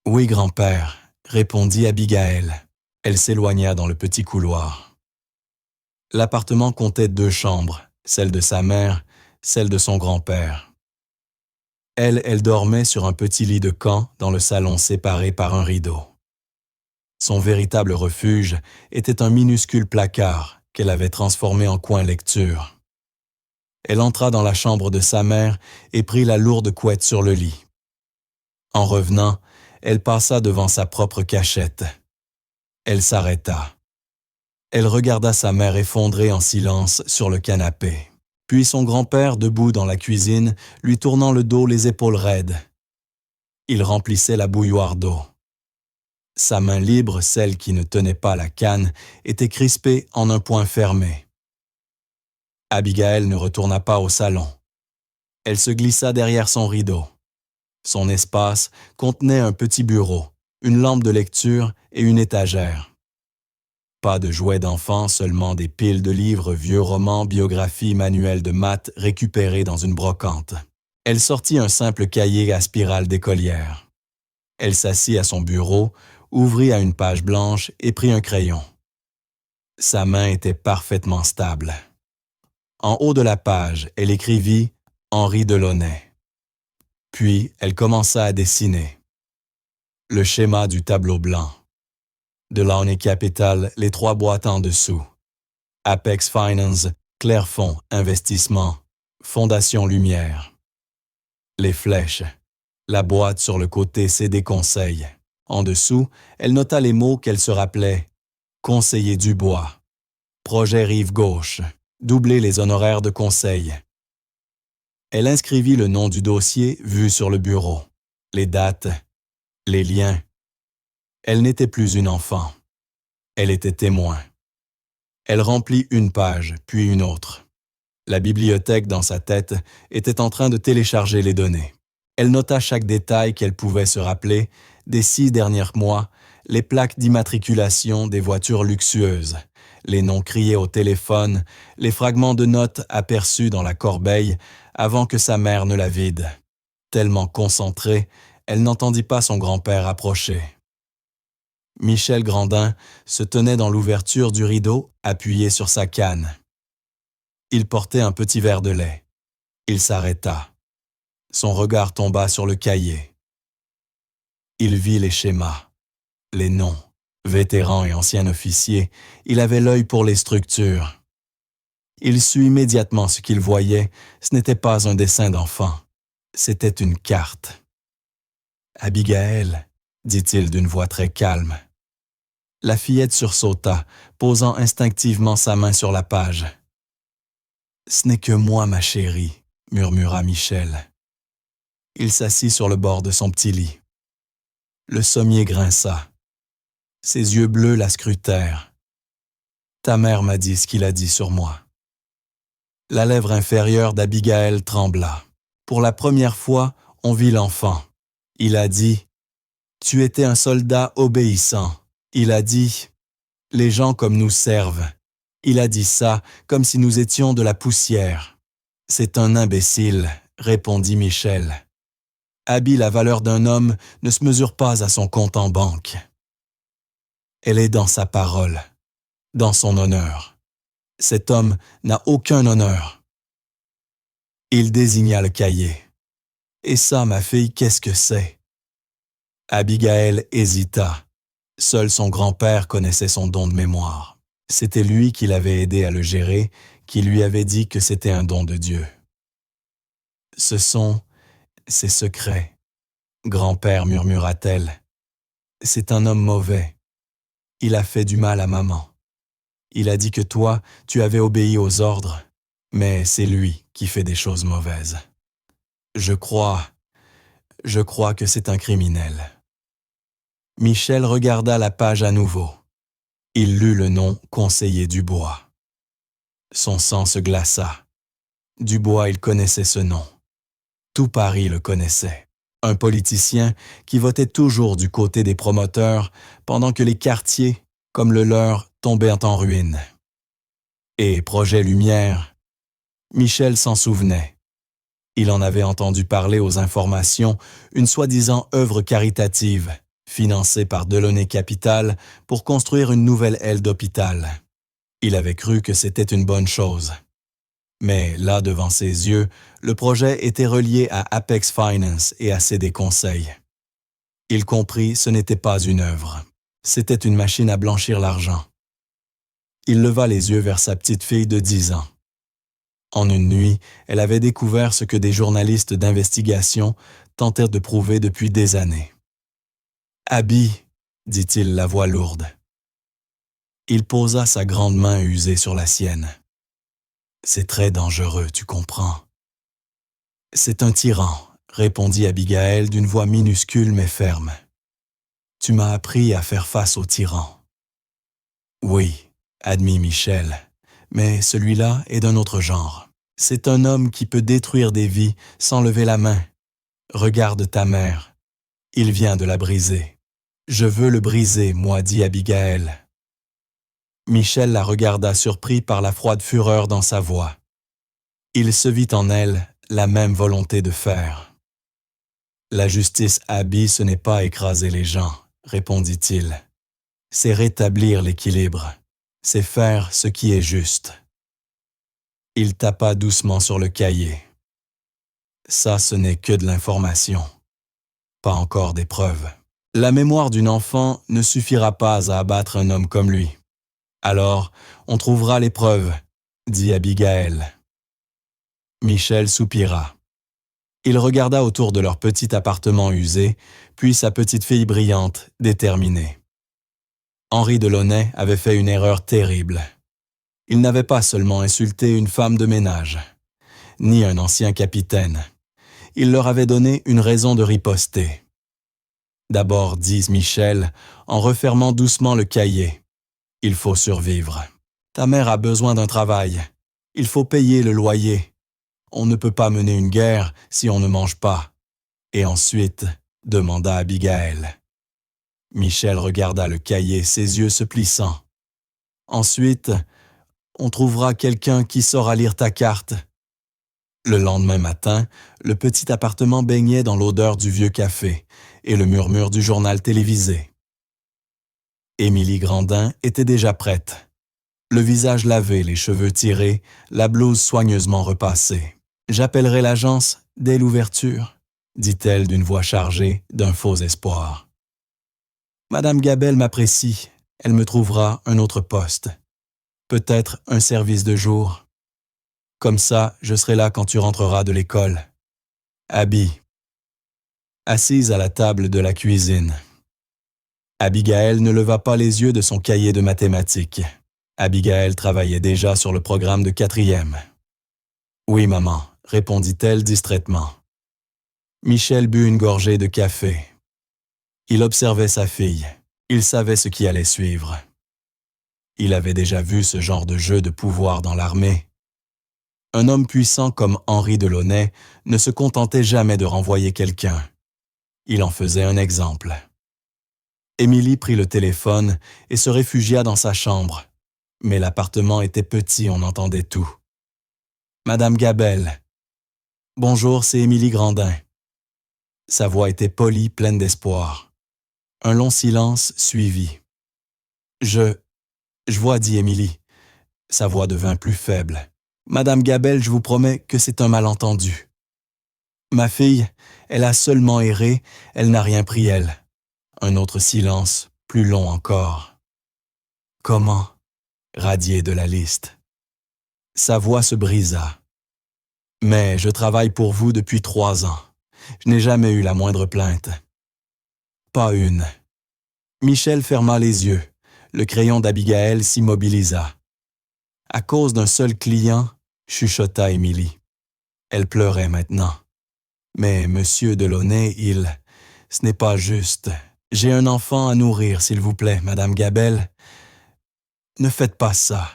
Oui, grand-père, » répondit Abigail. Elle s'éloigna dans le petit couloir. L'appartement comptait 2 chambres, celle de sa mère, celle de son grand-père. Elle dormait sur un petit lit de camp dans le salon séparé par un rideau. Son véritable refuge était un minuscule placard qu'elle avait transformé en coin lecture. Elle entra dans la chambre de sa mère et prit la lourde couette sur le lit. En revenant, elle passa devant sa propre cachette. Elle s'arrêta. Elle regarda sa mère effondrée en silence sur le canapé. Puis son grand-père, debout dans la cuisine, lui tournant le dos, les épaules raides. Il remplissait la bouilloire d'eau. Sa main libre, celle qui ne tenait pas la canne, était crispée en un poing fermé. Abigail ne retourna pas au salon. Elle se glissa derrière son rideau. Son espace contenait un petit bureau, une lampe de lecture et une étagère. Pas de jouets d'enfants, seulement des piles de livres, vieux romans, biographies, manuels de maths récupérés dans une brocante. Elle sortit un simple cahier à spirale d'écolière. Elle s'assit à son bureau, ouvrit à une page blanche et prit un crayon. Sa main était parfaitement stable. En haut de la page, elle écrivit « Henri Delaunay ». Puis, elle commença à dessiner. Le schéma du tableau blanc. Delaunay Capital, les 3 boîtes en dessous. Apex Finance, Clairefonds, Investissement, Fondation Lumière. Les flèches. La boîte sur le côté, c'est des conseils. En dessous, elle nota les mots qu'elle se rappelait. Conseiller Dubois. Projet Rive Gauche. Doubler les honoraires de conseil. Elle inscrivit le nom du dossier vu sur le bureau. Les dates. Les liens. Elle n'était plus une enfant. Elle était témoin. Elle remplit une page, puis une autre. La bibliothèque dans sa tête était en train de télécharger les données. Elle nota chaque détail qu'elle pouvait se rappeler des 6 derniers mois, les plaques d'immatriculation des voitures luxueuses, les noms criés au téléphone, les fragments de notes aperçus dans la corbeille avant que sa mère ne la vide. Tellement concentrée, elle n'entendit pas son grand-père approcher. Michel Grandin se tenait dans l'ouverture du rideau, appuyé sur sa canne. Il portait un petit verre de lait. Il s'arrêta. Son regard tomba sur le cahier. Il vit les schémas, les noms. Vétéran et ancien officier, il avait l'œil pour les structures. Il sut immédiatement ce qu'il voyait, ce n'était pas un dessin d'enfant, c'était une carte. « Abigail », dit-il d'une voix très calme. La fillette sursauta, posant instinctivement sa main sur la page. « Ce n'est que moi, ma chérie », murmura Michel. Il s'assit sur le bord de son petit lit. Le sommier grinça. Ses yeux bleus la scrutèrent. « Ta mère m'a dit ce qu'il a dit sur moi. » La lèvre inférieure d'Abigail trembla. Pour la première fois, on vit l'enfant. Il a dit « Tu étais un soldat obéissant. » Il a dit « Les gens comme nous servent. » Il a dit ça comme si nous étions de la poussière. « C'est un imbécile, » répondit Michel. « Abby, la valeur d'un homme ne se mesure pas à son compte en banque. » Elle est dans sa parole, dans son honneur. Cet homme n'a aucun honneur. Il désigna le cahier. « Et ça, ma fille, qu'est-ce que c'est ?» Abigail hésita. Seul son grand-père connaissait son don de mémoire. C'était lui qui l'avait aidé à le gérer, qui lui avait dit que c'était un don de Dieu. « Ce sont ses secrets, » Grand-père, murmura-t-elle, c'est un homme mauvais. Il a fait du mal à maman. Il a dit que toi, tu avais obéi aux ordres, mais c'est lui qui fait des choses mauvaises. Je crois que c'est un criminel. Michel regarda la page à nouveau. Il lut le nom conseiller Dubois. Son sang se glaça. Dubois, il connaissait ce nom. Tout Paris le connaissait. Un politicien qui votait toujours du côté des promoteurs pendant que les quartiers, comme le leur, tombaient en ruine. Et Projet Lumière, Michel s'en souvenait. Il en avait entendu parler aux informations, une soi-disant œuvre caritative, financée par Delaunay Capital pour construire une nouvelle aile d'hôpital. Il avait cru que c'était une bonne chose. Mais là, devant ses yeux, le projet était relié à Apex Finance et à CD Conseils. Il comprit, ce n'était pas une œuvre. C'était une machine à blanchir l'argent. Il leva les yeux vers sa petite fille de 10 ans. En une nuit, elle avait découvert ce que des journalistes d'investigation tentèrent de prouver depuis des années. « Abby », dit-il la voix lourde. Il posa sa grande main usée sur la sienne. « C'est très dangereux, tu comprends. »« C'est un tyran, » répondit Abigail d'une voix minuscule mais ferme. « Tu m'as appris à faire face au tyran. »« Oui, » admit Michel, « mais celui-là est d'un autre genre. C'est un homme qui peut détruire des vies sans lever la main. Regarde ta mère. Il vient de la briser. Je veux le briser, moi, dit Abigail. Michel la regarda surpris par la froide fureur dans sa voix. Il se vit en elle la même volonté de faire. La justice, Abby, ce n'est pas écraser les gens, répondit-il. C'est rétablir l'équilibre. C'est faire ce qui est juste. Il tapa doucement sur le cahier. Ça, ce n'est que de l'information. Pas encore des preuves. La mémoire d'une enfant ne suffira pas à abattre un homme comme lui. Alors, on trouvera les preuves, dit Abigail. Michel soupira. Il regarda autour de leur petit appartement usé, puis sa petite fille brillante, déterminée. Henri Delaunay avait fait une erreur terrible. Il n'avait pas seulement insulté une femme de ménage, ni un ancien capitaine. Il leur avait donné une raison de riposter. D'abord, dit Michel, en refermant doucement le cahier. Il faut survivre. Ta mère a besoin d'un travail. Il faut payer le loyer. On ne peut pas mener une guerre si on ne mange pas. Et ensuite, demanda Abigail. Michel regarda le cahier, ses yeux se plissant. Ensuite, on trouvera quelqu'un qui saura lire ta carte. Le lendemain matin, le petit appartement baignait dans l'odeur du vieux café et le murmure du journal télévisé. Émilie Grandin était déjà prête. Le visage lavé, les cheveux tirés, la blouse soigneusement repassée. « J'appellerai l'agence dès l'ouverture », dit-elle d'une voix chargée d'un faux espoir. « Madame Gabel m'apprécie, elle me trouvera un autre poste. Peut-être un service de jour. Comme ça, je serai là quand tu rentreras de l'école. Abby. » Assise à la table de la cuisine. Abigail ne leva pas les yeux de son cahier de mathématiques. Abigail travaillait déjà sur le programme de 4e. « Oui, maman, » répondit-elle distraitement. Michel but une gorgée de café. Il observait sa fille. Il savait ce qui allait suivre. Il avait déjà vu ce genre de jeu de pouvoir dans l'armée. Un homme puissant comme Henri Delaunay ne se contentait jamais de renvoyer quelqu'un. Il en faisait un exemple. Émilie prit le téléphone et se réfugia dans sa chambre. Mais l'appartement était petit, on entendait tout. « Madame Gabel. »« Bonjour, c'est Émilie Grandin. » Sa voix était polie, pleine d'espoir. Un long silence suivit. « Je vois, dit Émilie. » Sa voix devint plus faible. « Madame Gabel, je vous promets que c'est un malentendu. Ma fille, elle a seulement erré, elle n'a rien pris elle. » Un autre silence, plus long encore. « Comment ?» radié de la liste. Sa voix se brisa. « Mais je travaille pour vous depuis 3 ans. Je n'ai jamais eu la moindre plainte. Pas une. Michel ferma les yeux. Le crayon d'Abigaël s'immobilisa. À cause d'un seul client, chuchota Émilie. Elle pleurait maintenant. Mais Monsieur Delaunay, ce n'est pas juste. J'ai un enfant à nourrir, s'il vous plaît, Madame Gabelle. Ne faites pas ça.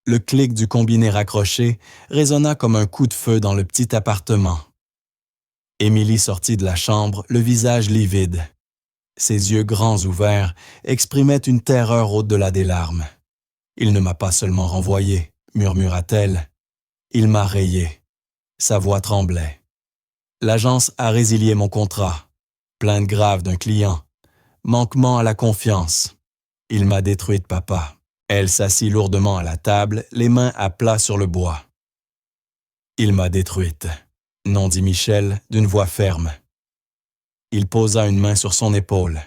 Le clic du combiné raccroché résonna comme un coup de feu dans le petit appartement. Émilie sortit de la chambre, le visage livide. Ses yeux grands ouverts exprimaient une terreur au-delà des larmes. « Il ne m'a pas seulement renvoyé, » murmura-t-elle. « Il m'a rayé. » Sa voix tremblait. « L'agence a résilié mon contrat. Plainte grave d'un client. Manquement à la confiance. Il m'a détruite, papa. » Elle s'assit lourdement à la table, les mains à plat sur le bois. « Il m'a détruite. » Non, dit Michel, d'une voix ferme. Il posa une main sur son épaule.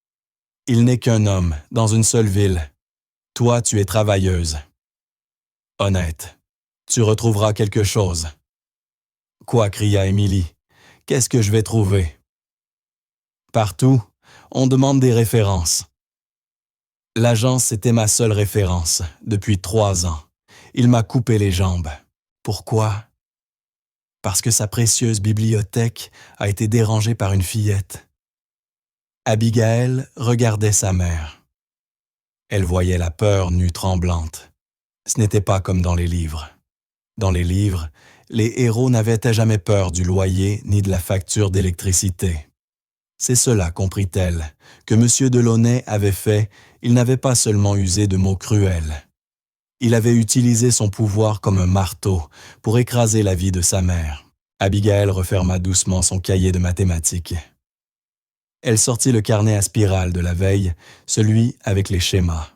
« Il n'est qu'un homme, dans une seule ville. Toi, tu es travailleuse. Honnête. Tu retrouveras quelque chose. »« Quoi » cria Émilie. « Qu'est-ce que je vais trouver ?»« Partout, on demande des références. » L'agence était ma seule référence, depuis 3 ans. Il m'a coupé les jambes. Pourquoi? Parce que sa précieuse bibliothèque a été dérangée par une fillette. Abigaël regardait sa mère. Elle voyait la peur nue tremblante. Ce n'était pas comme dans les livres. Dans les livres, les héros n'avaient jamais peur du loyer ni de la facture d'électricité. C'est cela, comprit-elle, que M. Delaunay avait fait. Il n'avait pas seulement usé de mots cruels. Il avait utilisé son pouvoir comme un marteau pour écraser la vie de sa mère. Abigaël referma doucement son cahier de mathématiques. Elle sortit le carnet à spirale de la veille, celui avec les schémas.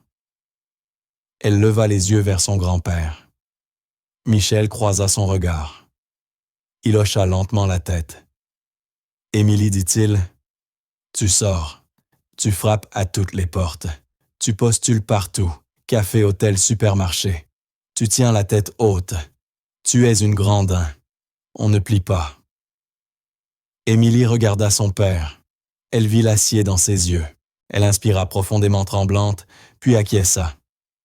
Elle leva les yeux vers son grand-père. Michel croisa son regard. Il hocha lentement la tête. « Émilie, dit-il, tu sors, tu frappes à toutes les portes, tu postules partout, café, hôtel, supermarché. Tu tiens la tête haute, tu es une grande. On ne plie pas. » Émilie regarda son père. Elle vit l'acier dans ses yeux. Elle inspira profondément tremblante, puis acquiesça.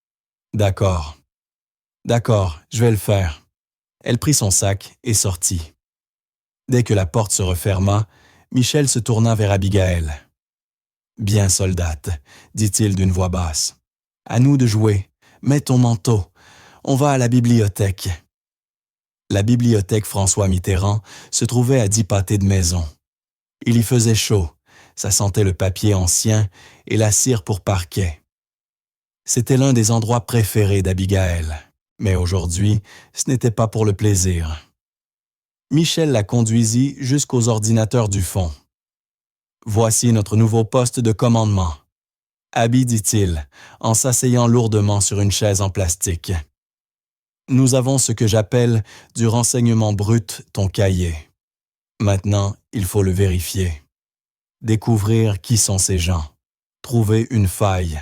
« D'accord. D'accord, je vais le faire. » Elle prit son sac et sortit. Dès que la porte se referma, Michel se tourna vers Abigaël. « Bien, soldate, » dit-il d'une voix basse. « À nous de jouer. Mets ton manteau. On va à la bibliothèque. » La bibliothèque François Mitterrand se trouvait à 10 pâtés de maison. Il y faisait chaud, ça sentait le papier ancien et la cire pour parquet. C'était l'un des endroits préférés d'Abigaël, mais aujourd'hui, ce n'était pas pour le plaisir. Michel la conduisit jusqu'aux ordinateurs du fond. « Voici notre nouveau poste de commandement. »« Abby, dit-il, en s'asseyant lourdement sur une chaise en plastique. Nous avons ce que j'appelle du renseignement brut, ton cahier. Maintenant, il faut le vérifier. Découvrir qui sont ces gens. Trouver une faille. »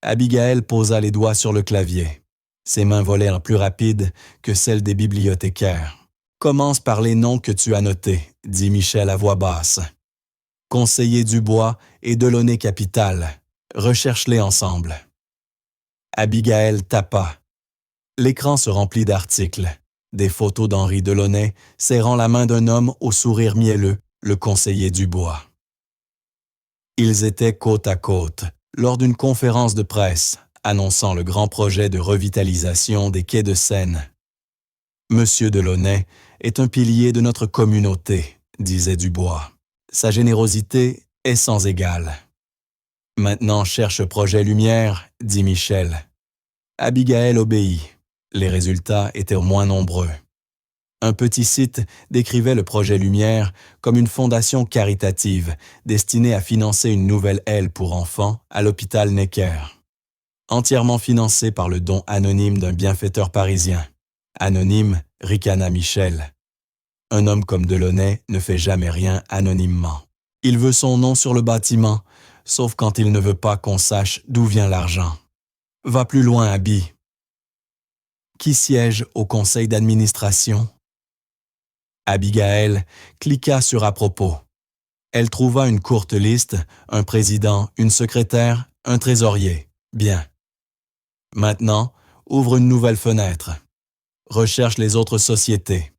Abigaël posa les doigts sur le clavier. Ses mains volèrent plus rapides que celles des bibliothécaires. « Commence par les noms que tu as notés, » dit Michel à voix basse. « Conseiller Dubois et Delaunay Capital. Recherche-les ensemble. » Abigaël tapa. L'écran se remplit d'articles. Des photos d'Henri Delaunay serrant la main d'un homme au sourire mielleux, le conseiller Dubois. Ils étaient côte à côte, lors d'une conférence de presse, annonçant le grand projet de revitalisation des quais de Seine. « Monsieur Delaunay est un pilier de notre communauté, » disait Dubois. « Sa générosité est sans égale. »« Maintenant cherche projet Lumière, » dit Michel. Abigaël obéit. Les résultats étaient moins nombreux. Un petit site décrivait le projet Lumière comme une fondation caritative destinée à financer une nouvelle aile pour enfants à l'hôpital Necker. Entièrement financée par le don anonyme d'un bienfaiteur parisien. Anonyme, ricana Michel. Un homme comme Delaunay ne fait jamais rien anonymement. Il veut son nom sur le bâtiment, sauf quand il ne veut pas qu'on sache d'où vient l'argent. Va plus loin, Abby. Qui siège au conseil d'administration? Abigail cliqua sur à propos. Elle trouva une courte liste, un président, une secrétaire, un trésorier. Bien. Maintenant, ouvre une nouvelle fenêtre. Recherche les autres sociétés.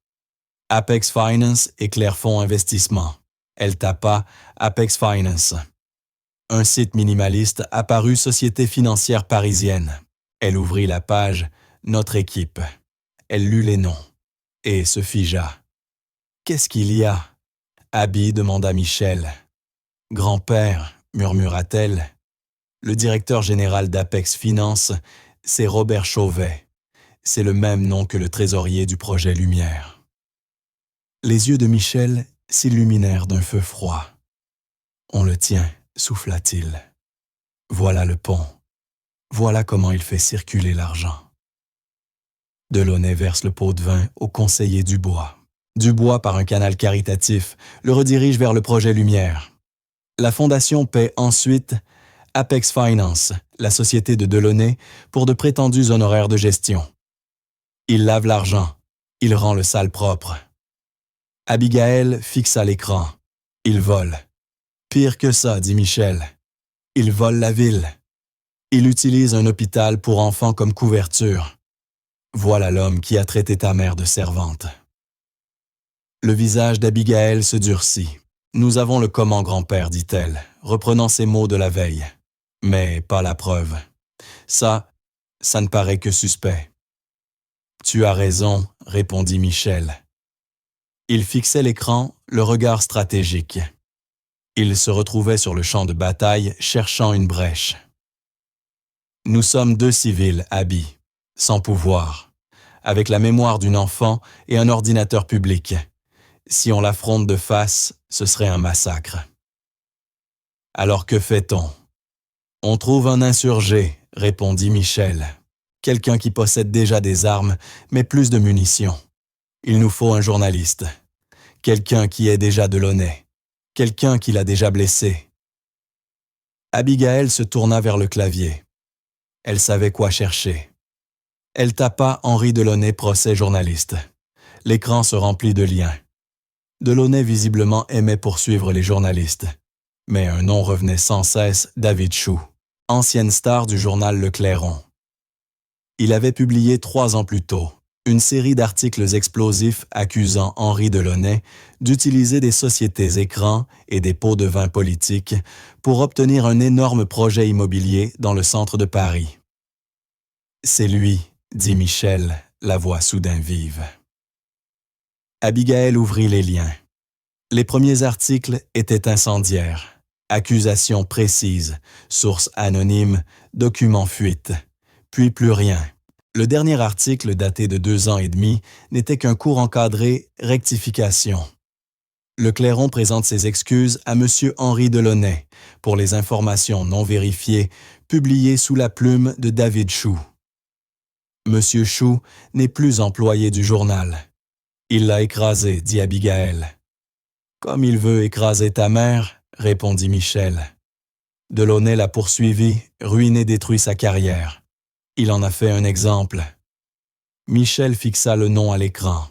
Apex Finance et Clairefonds Investissement. Elle tapa Apex Finance. Un site minimaliste apparut Société financière parisienne. Elle ouvrit la page Notre équipe. Elle lut les noms et se figea. Qu'est-ce qu'il y a? Abby demanda Michel. Grand-père, murmura-t-elle. Le directeur général d'Apex Finance, c'est Robert Chauvet. C'est le même nom que le trésorier du projet Lumière. Les yeux de Michel s'illuminèrent d'un feu froid. On le tient, souffla-t-il. Voilà le pont. Voilà comment il fait circuler l'argent. Delaunay verse le pot de vin au conseiller Dubois. Dubois, par un canal caritatif, le redirige vers le projet Lumière. La fondation paie ensuite Apex Finance, la société de Delaunay, pour de prétendus honoraires de gestion. Il lave l'argent. Il rend le sale propre. Abigail fixa l'écran. Il vole. Pire que ça, dit Michel. Il vole la ville. Il utilise un hôpital pour enfants comme couverture. Voilà l'homme qui a traité ta mère de servante. Le visage d'Abigail se durcit. Nous avons le comment, grand-père, dit-elle, reprenant ses mots de la veille. Mais pas la preuve. Ça ne paraît que suspect. Tu as raison, répondit Michel. Il fixait l'écran, le regard stratégique. Il se retrouvait sur le champ de bataille, cherchant une brèche. Nous sommes deux civils, Abby, sans pouvoir, avec la mémoire d'une enfant et un ordinateur public. Si on l'affronte de face, ce serait un massacre. Alors que fait-on? On trouve un insurgé, répondit Michel. Quelqu'un qui possède déjà des armes, mais plus de munitions. Il nous faut un journaliste. Quelqu'un qui est déjà Delaunay. Quelqu'un qui l'a déjà blessé. Abigail se tourna vers le clavier. Elle savait quoi chercher. Elle tapa Henri Delaunay, procès journaliste. L'écran se remplit de liens. Delaunay visiblement aimait poursuivre les journalistes. Mais un nom revenait sans cesse, David Chou, ancienne star du journal Le Clairon. Il avait publié 3 ans plus tôt une série d'articles explosifs accusant Henri Delaunay d'utiliser des sociétés écrans et des pots de vin politiques pour obtenir un énorme projet immobilier dans le centre de Paris. « C'est lui », dit Michel, la voix soudain vive. Abigail ouvrit les liens. Les premiers articles étaient incendiaires. Accusations précises, sources anonymes, documents fuites. Puis plus rien. Le dernier article, daté de 2 ans et demi, n'était qu'un court encadré « Rectification ». Le Clairon présente ses excuses à M. Henri Delaunay pour les informations non vérifiées publiées sous la plume de David Chou. M. Chou n'est plus employé du journal. Il l'a écrasé, dit Abigail. Comme il veut écraser ta mère, répondit Michel. Delaunay l'a poursuivi, ruiné, détruit sa carrière. Il en a fait un exemple. Michel fixa le nom à l'écran.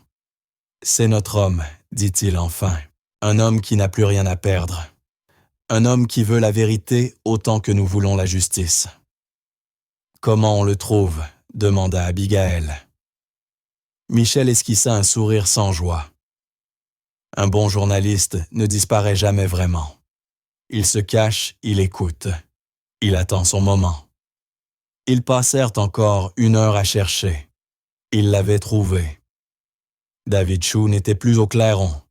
C'est notre homme, dit-il enfin. Un homme qui n'a plus rien à perdre. Un homme qui veut la vérité autant que nous voulons la justice. Comment on le trouve? Demanda Abigail. Michel esquissa un sourire sans joie. Un bon journaliste ne disparaît jamais vraiment. Il se cache, il écoute. Il attend son moment. Ils passèrent encore 1 heure à chercher. Ils l'avaient trouvé. David Chou n'était plus au Clairon.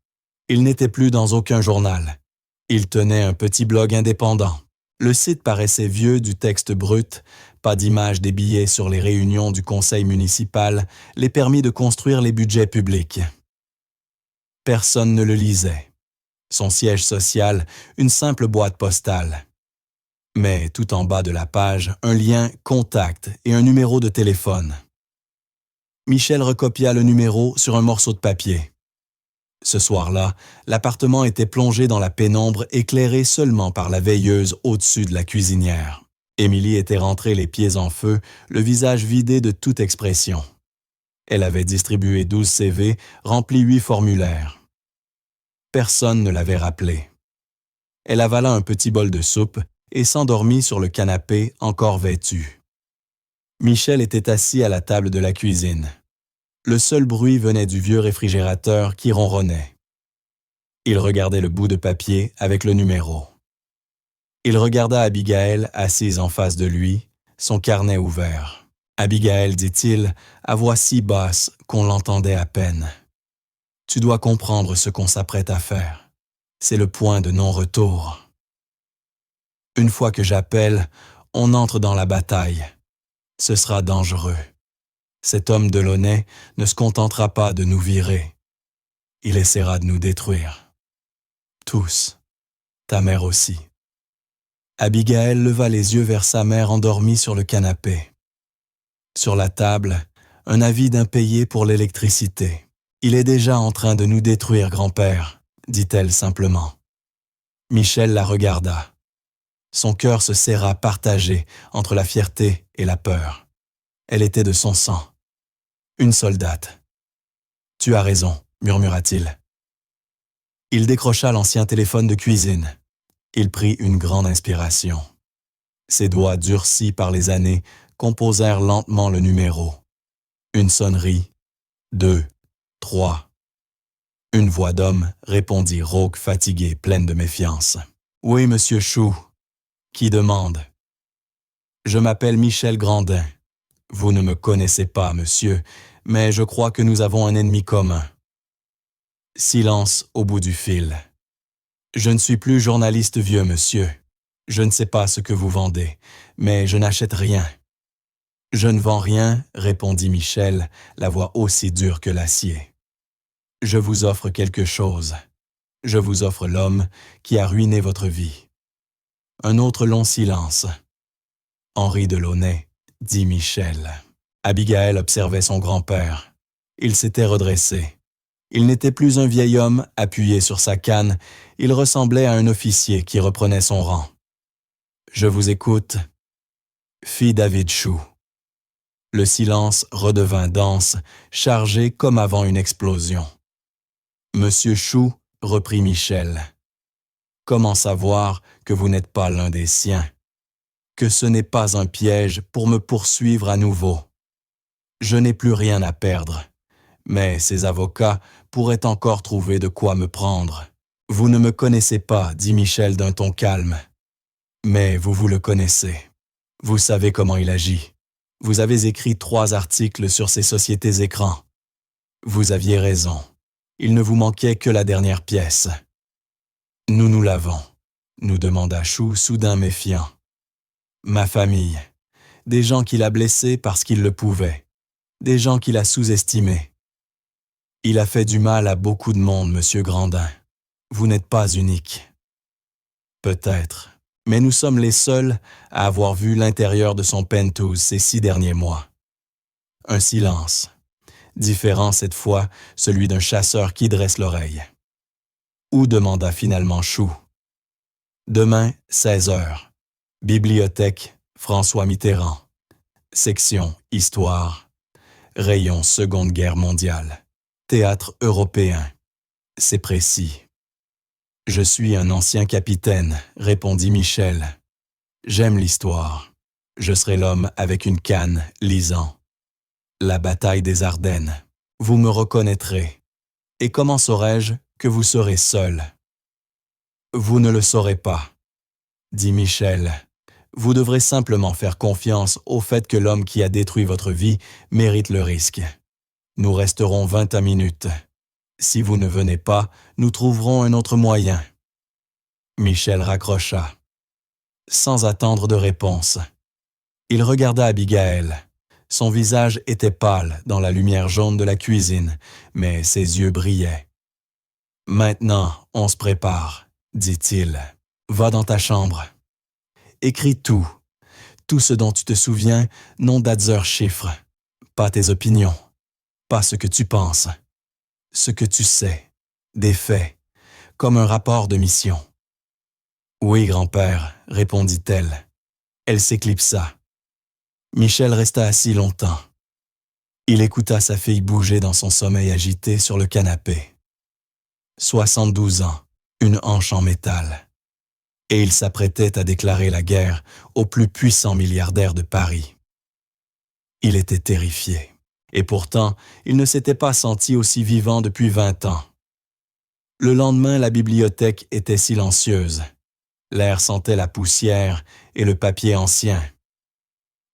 Il n'était plus dans aucun journal. Il tenait un petit blog indépendant. Le site paraissait vieux du texte brut, pas d'image des billets sur les réunions du conseil municipal, les permis de construire les budgets publics. Personne ne le lisait. Son siège social, une simple boîte postale. Mais tout en bas de la page, un lien « Contact » et un numéro de téléphone. Michel recopia le numéro sur un morceau de papier. Ce soir-là, l'appartement était plongé dans la pénombre, éclairé seulement par la veilleuse au-dessus de la cuisinière. Émilie était rentrée les pieds en feu, le visage vidé de toute expression. Elle avait distribué 12 CV, rempli 8 formulaires. Personne ne l'avait rappelée. Elle avala un petit bol de soupe et s'endormit sur le canapé encore vêtu. Michel était assis à la table de la cuisine. Le seul bruit venait du vieux réfrigérateur qui ronronnait. Il regardait le bout de papier avec le numéro. Il regarda Abigail assise en face de lui, son carnet ouvert. « Abigail, dit-il, à voix si basse qu'on l'entendait à peine. Tu dois comprendre ce qu'on s'apprête à faire. C'est le point de non-retour. Une fois que j'appelle, on entre dans la bataille. Ce sera dangereux. Cet homme Delaunay ne se contentera pas de nous virer. Il essaiera de nous détruire. Tous. Ta mère aussi. » Abigail leva les yeux vers sa mère endormie sur le canapé. Sur la table, un avis d'impayé pour l'électricité. « Il est déjà en train de nous détruire, grand-père, » dit-elle simplement. Michel la regarda. Son cœur se serra partagé entre la fierté et la peur. Elle était de son sang. Une soldate. « Tu as raison, » murmura-t-il. Il décrocha l'ancien téléphone de cuisine. Il prit une grande inspiration. Ses doigts durcis par les années composèrent lentement le numéro. Une sonnerie. 2, 3. Une voix d'homme répondit rauque, fatiguée, pleine de méfiance. « Oui, monsieur Chou. Qui demande? »« Je m'appelle Michel Grandin. Vous ne me connaissez pas, monsieur, mais je crois que nous avons un ennemi commun. » Silence au bout du fil. « Je ne suis plus journaliste vieux, monsieur. Je ne sais pas ce que vous vendez, mais je n'achète rien. »« Je ne vends rien, » répondit Michel, la voix aussi dure que l'acier. « Je vous offre quelque chose. Je vous offre l'homme qui a ruiné votre vie. » Un autre long silence. « Henri Delaunay, » dit Michel. Abigail observait son grand-père. Il s'était redressé. Il n'était plus un vieil homme appuyé sur sa canne, il ressemblait à un officier qui reprenait son rang. « Je vous écoute. » fit David Chou. Le silence redevint dense, chargé comme avant une explosion. « Monsieur Chou, » reprit Michel, « comment savoir que vous n'êtes pas l'un des siens? Que ce n'est pas un piège pour me poursuivre à nouveau? Je n'ai plus rien à perdre, mais ces avocats pourraient encore trouver de quoi me prendre. »« Vous ne me connaissez pas, » dit Michel d'un ton calme. « Mais vous le connaissez. Vous savez comment il agit. Vous avez écrit 3 articles sur ces sociétés écrans. Vous aviez raison. Il ne vous manquait que la dernière pièce. »« Nous l'avons, » nous demanda Chou, soudain méfiant. « Ma famille. Des gens qu'il a blessés parce qu'ils le pouvaient. Des gens qu'il a sous-estimés. Il a fait du mal à beaucoup de monde, monsieur Grandin. Vous n'êtes pas unique. » Peut-être, mais nous sommes les seuls à avoir vu l'intérieur de son penthouse ces 6 derniers mois. Un silence. Différent cette fois, celui d'un chasseur qui dresse l'oreille. « Où » demanda finalement Chou. « Demain, 16 heures. Bibliothèque François Mitterrand. Section Histoire. Rayon Seconde Guerre mondiale. Théâtre européen. C'est précis. »« Je suis un ancien capitaine, » répondit Michel. « J'aime l'histoire. Je serai l'homme avec une canne, lisant. La bataille des Ardennes. Vous me reconnaîtrez. Et comment saurais-je que vous serez seul? »« Vous ne le saurez pas, » dit Michel. « Vous devrez simplement faire confiance au fait que l'homme qui a détruit votre vie mérite le risque. Nous resterons 20 minutes. Si vous ne venez pas, nous trouverons un autre moyen. » Michel raccrocha, sans attendre de réponse. Il regarda Abigail. Son visage était pâle dans la lumière jaune de la cuisine, mais ses yeux brillaient. « Maintenant, on se prépare, » dit-il. « Va dans ta chambre. Écris tout ce dont tu te souviens, non dates, heures, chiffres. Pas tes opinions, pas ce que tu penses. Ce que tu sais, des faits, comme un rapport de mission. »« Oui, grand-père, » répondit-elle. Elle s'éclipsa. Michel resta assis longtemps. Il écouta sa fille bouger dans son sommeil agité sur le canapé. 72 ans, une hanche en métal. Et il s'apprêtait à déclarer la guerre au plus puissant milliardaire de Paris. Il était terrifié. Et pourtant, il ne s'était pas senti aussi vivant depuis 20 ans. Le lendemain, la bibliothèque était silencieuse. L'air sentait la poussière et le papier ancien.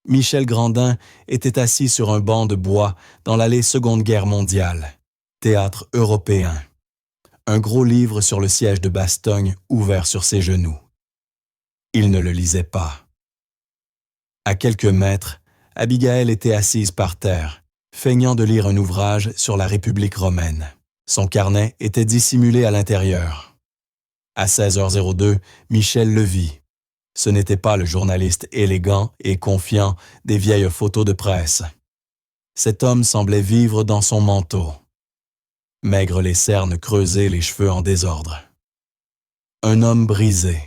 Michel Grandin était assis sur un banc de bois dans l'allée Seconde Guerre mondiale, théâtre européen. Un gros livre sur le siège de Bastogne ouvert sur ses genoux. Il ne le lisait pas. À quelques mètres, Abigaël était assise par terre, feignant de lire un ouvrage sur la République romaine. Son carnet était dissimulé à l'intérieur. À 16h02, Michel le vit. Ce n'était pas le journaliste élégant et confiant des vieilles photos de presse. Cet homme semblait vivre dans son manteau. Maigre les cernes creusées, les cheveux en désordre. Un homme brisé.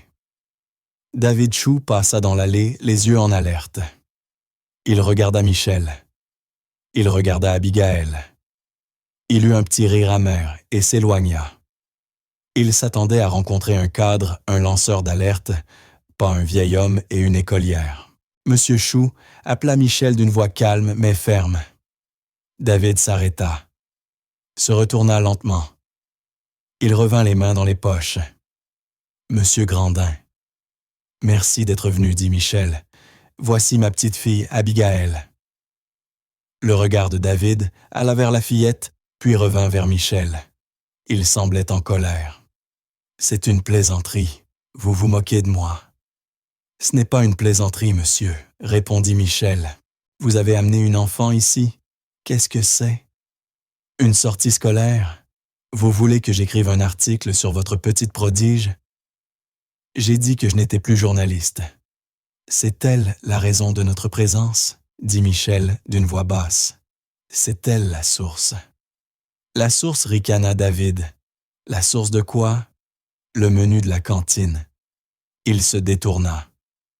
David Chou passa dans l'allée, les yeux en alerte. Il regarda Michel. Il regarda Abigaël. Il eut un petit rire amer et s'éloigna. Il s'attendait à rencontrer un cadre, un lanceur d'alerte, pas un vieil homme et une écolière. Monsieur Chou appela Michel d'une voix calme mais ferme. David s'arrêta, se retourna lentement. Il revint les mains dans les poches. « Monsieur Grandin. »« Merci d'être venu, dit Michel. Voici ma petite fille, Abigaël. » Le regard de David alla vers la fillette, puis revint vers Michel. Il semblait en colère. « C'est une plaisanterie. Vous vous moquez de moi. » « Ce n'est pas une plaisanterie, monsieur, » répondit Michel. « Vous avez amené une enfant ici? Qu'est-ce que c'est? Une sortie scolaire? Vous voulez que j'écrive un article sur votre petite prodige? » J'ai dit que je n'étais plus journaliste. « C'est elle la raison de notre présence? » dit Michel d'une voix basse. « C'est elle la source. » La source, ricana David. « La source de quoi? » Le menu de la cantine. Il se détourna.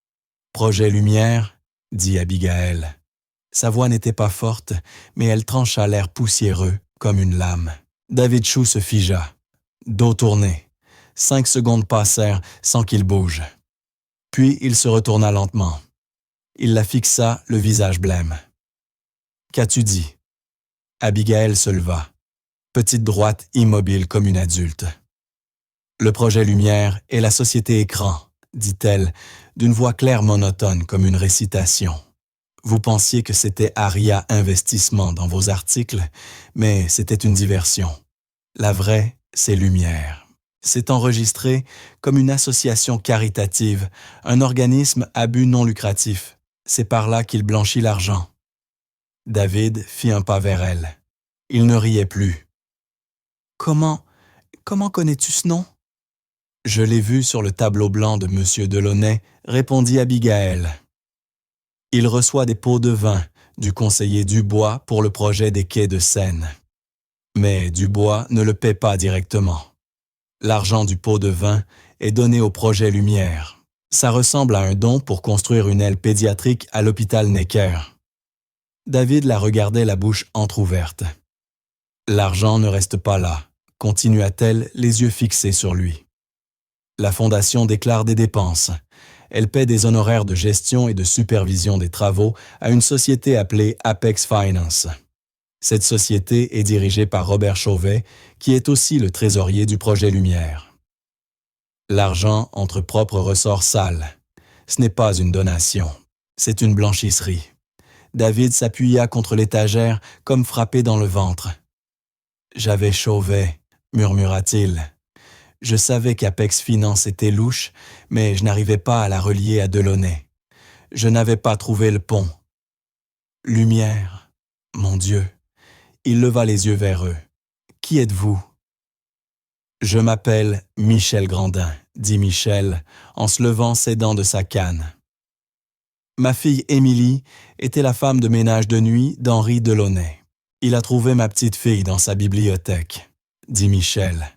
« Projet Lumière, » dit Abigaël. Sa voix n'était pas forte, mais elle trancha l'air poussiéreux comme une lame. David Chou se figea. Dos tourné. 5 secondes passèrent sans qu'il bouge. Puis il se retourna lentement. Il la fixa, le visage blême. « Qu'as-tu dit? » Abigaël se leva. Petite droite, immobile comme une adulte. « Le projet Lumière et la société Écran, » dit-elle, d'une voix claire monotone comme une récitation. Vous pensiez que c'était Aria Investissement dans vos articles, mais c'était une diversion. La vraie, c'est Lumière. C'est enregistré comme une association caritative, un organisme à but non lucratif. C'est par là qu'il blanchit l'argent. David fit un pas vers elle. Il ne riait plus. « Comment connais-tu ce nom? » « Je l'ai vu sur le tableau blanc de M. Delaunay, » répondit Abigaël. « Il reçoit des pots de vin du conseiller Dubois pour le projet des quais de Seine. Mais Dubois ne le paie pas directement. L'argent du pot de vin est donné au projet Lumière. Ça ressemble à un don pour construire une aile pédiatrique à l'hôpital Necker. » David la regardait la bouche entr'ouverte. « L'argent ne reste pas là, » continua-t-elle, les yeux fixés sur lui. La fondation déclare des dépenses. Elle paie des honoraires de gestion et de supervision des travaux à une société appelée Apex Finance. Cette société est dirigée par Robert Chauvet, qui est aussi le trésorier du projet Lumière. L'argent entre propres ressorts sales. Ce n'est pas une donation, c'est une blanchisserie. David s'appuya contre l'étagère comme frappé dans le ventre. « J'avais Chauvet, » murmura-t-il. Je savais qu'Apex Finance était louche, mais je n'arrivais pas à la relier à Delaunay. Je n'avais pas trouvé le pont. Lumière, mon Dieu. Il leva les yeux vers eux. Qui êtes-vous? Je m'appelle Michel Grandin, dit Michel, en se levant ses dents de sa canne. Ma fille Émilie était la femme de ménage de nuit d'Henri Delaunay. Il a trouvé ma petite fille dans sa bibliothèque, dit Michel.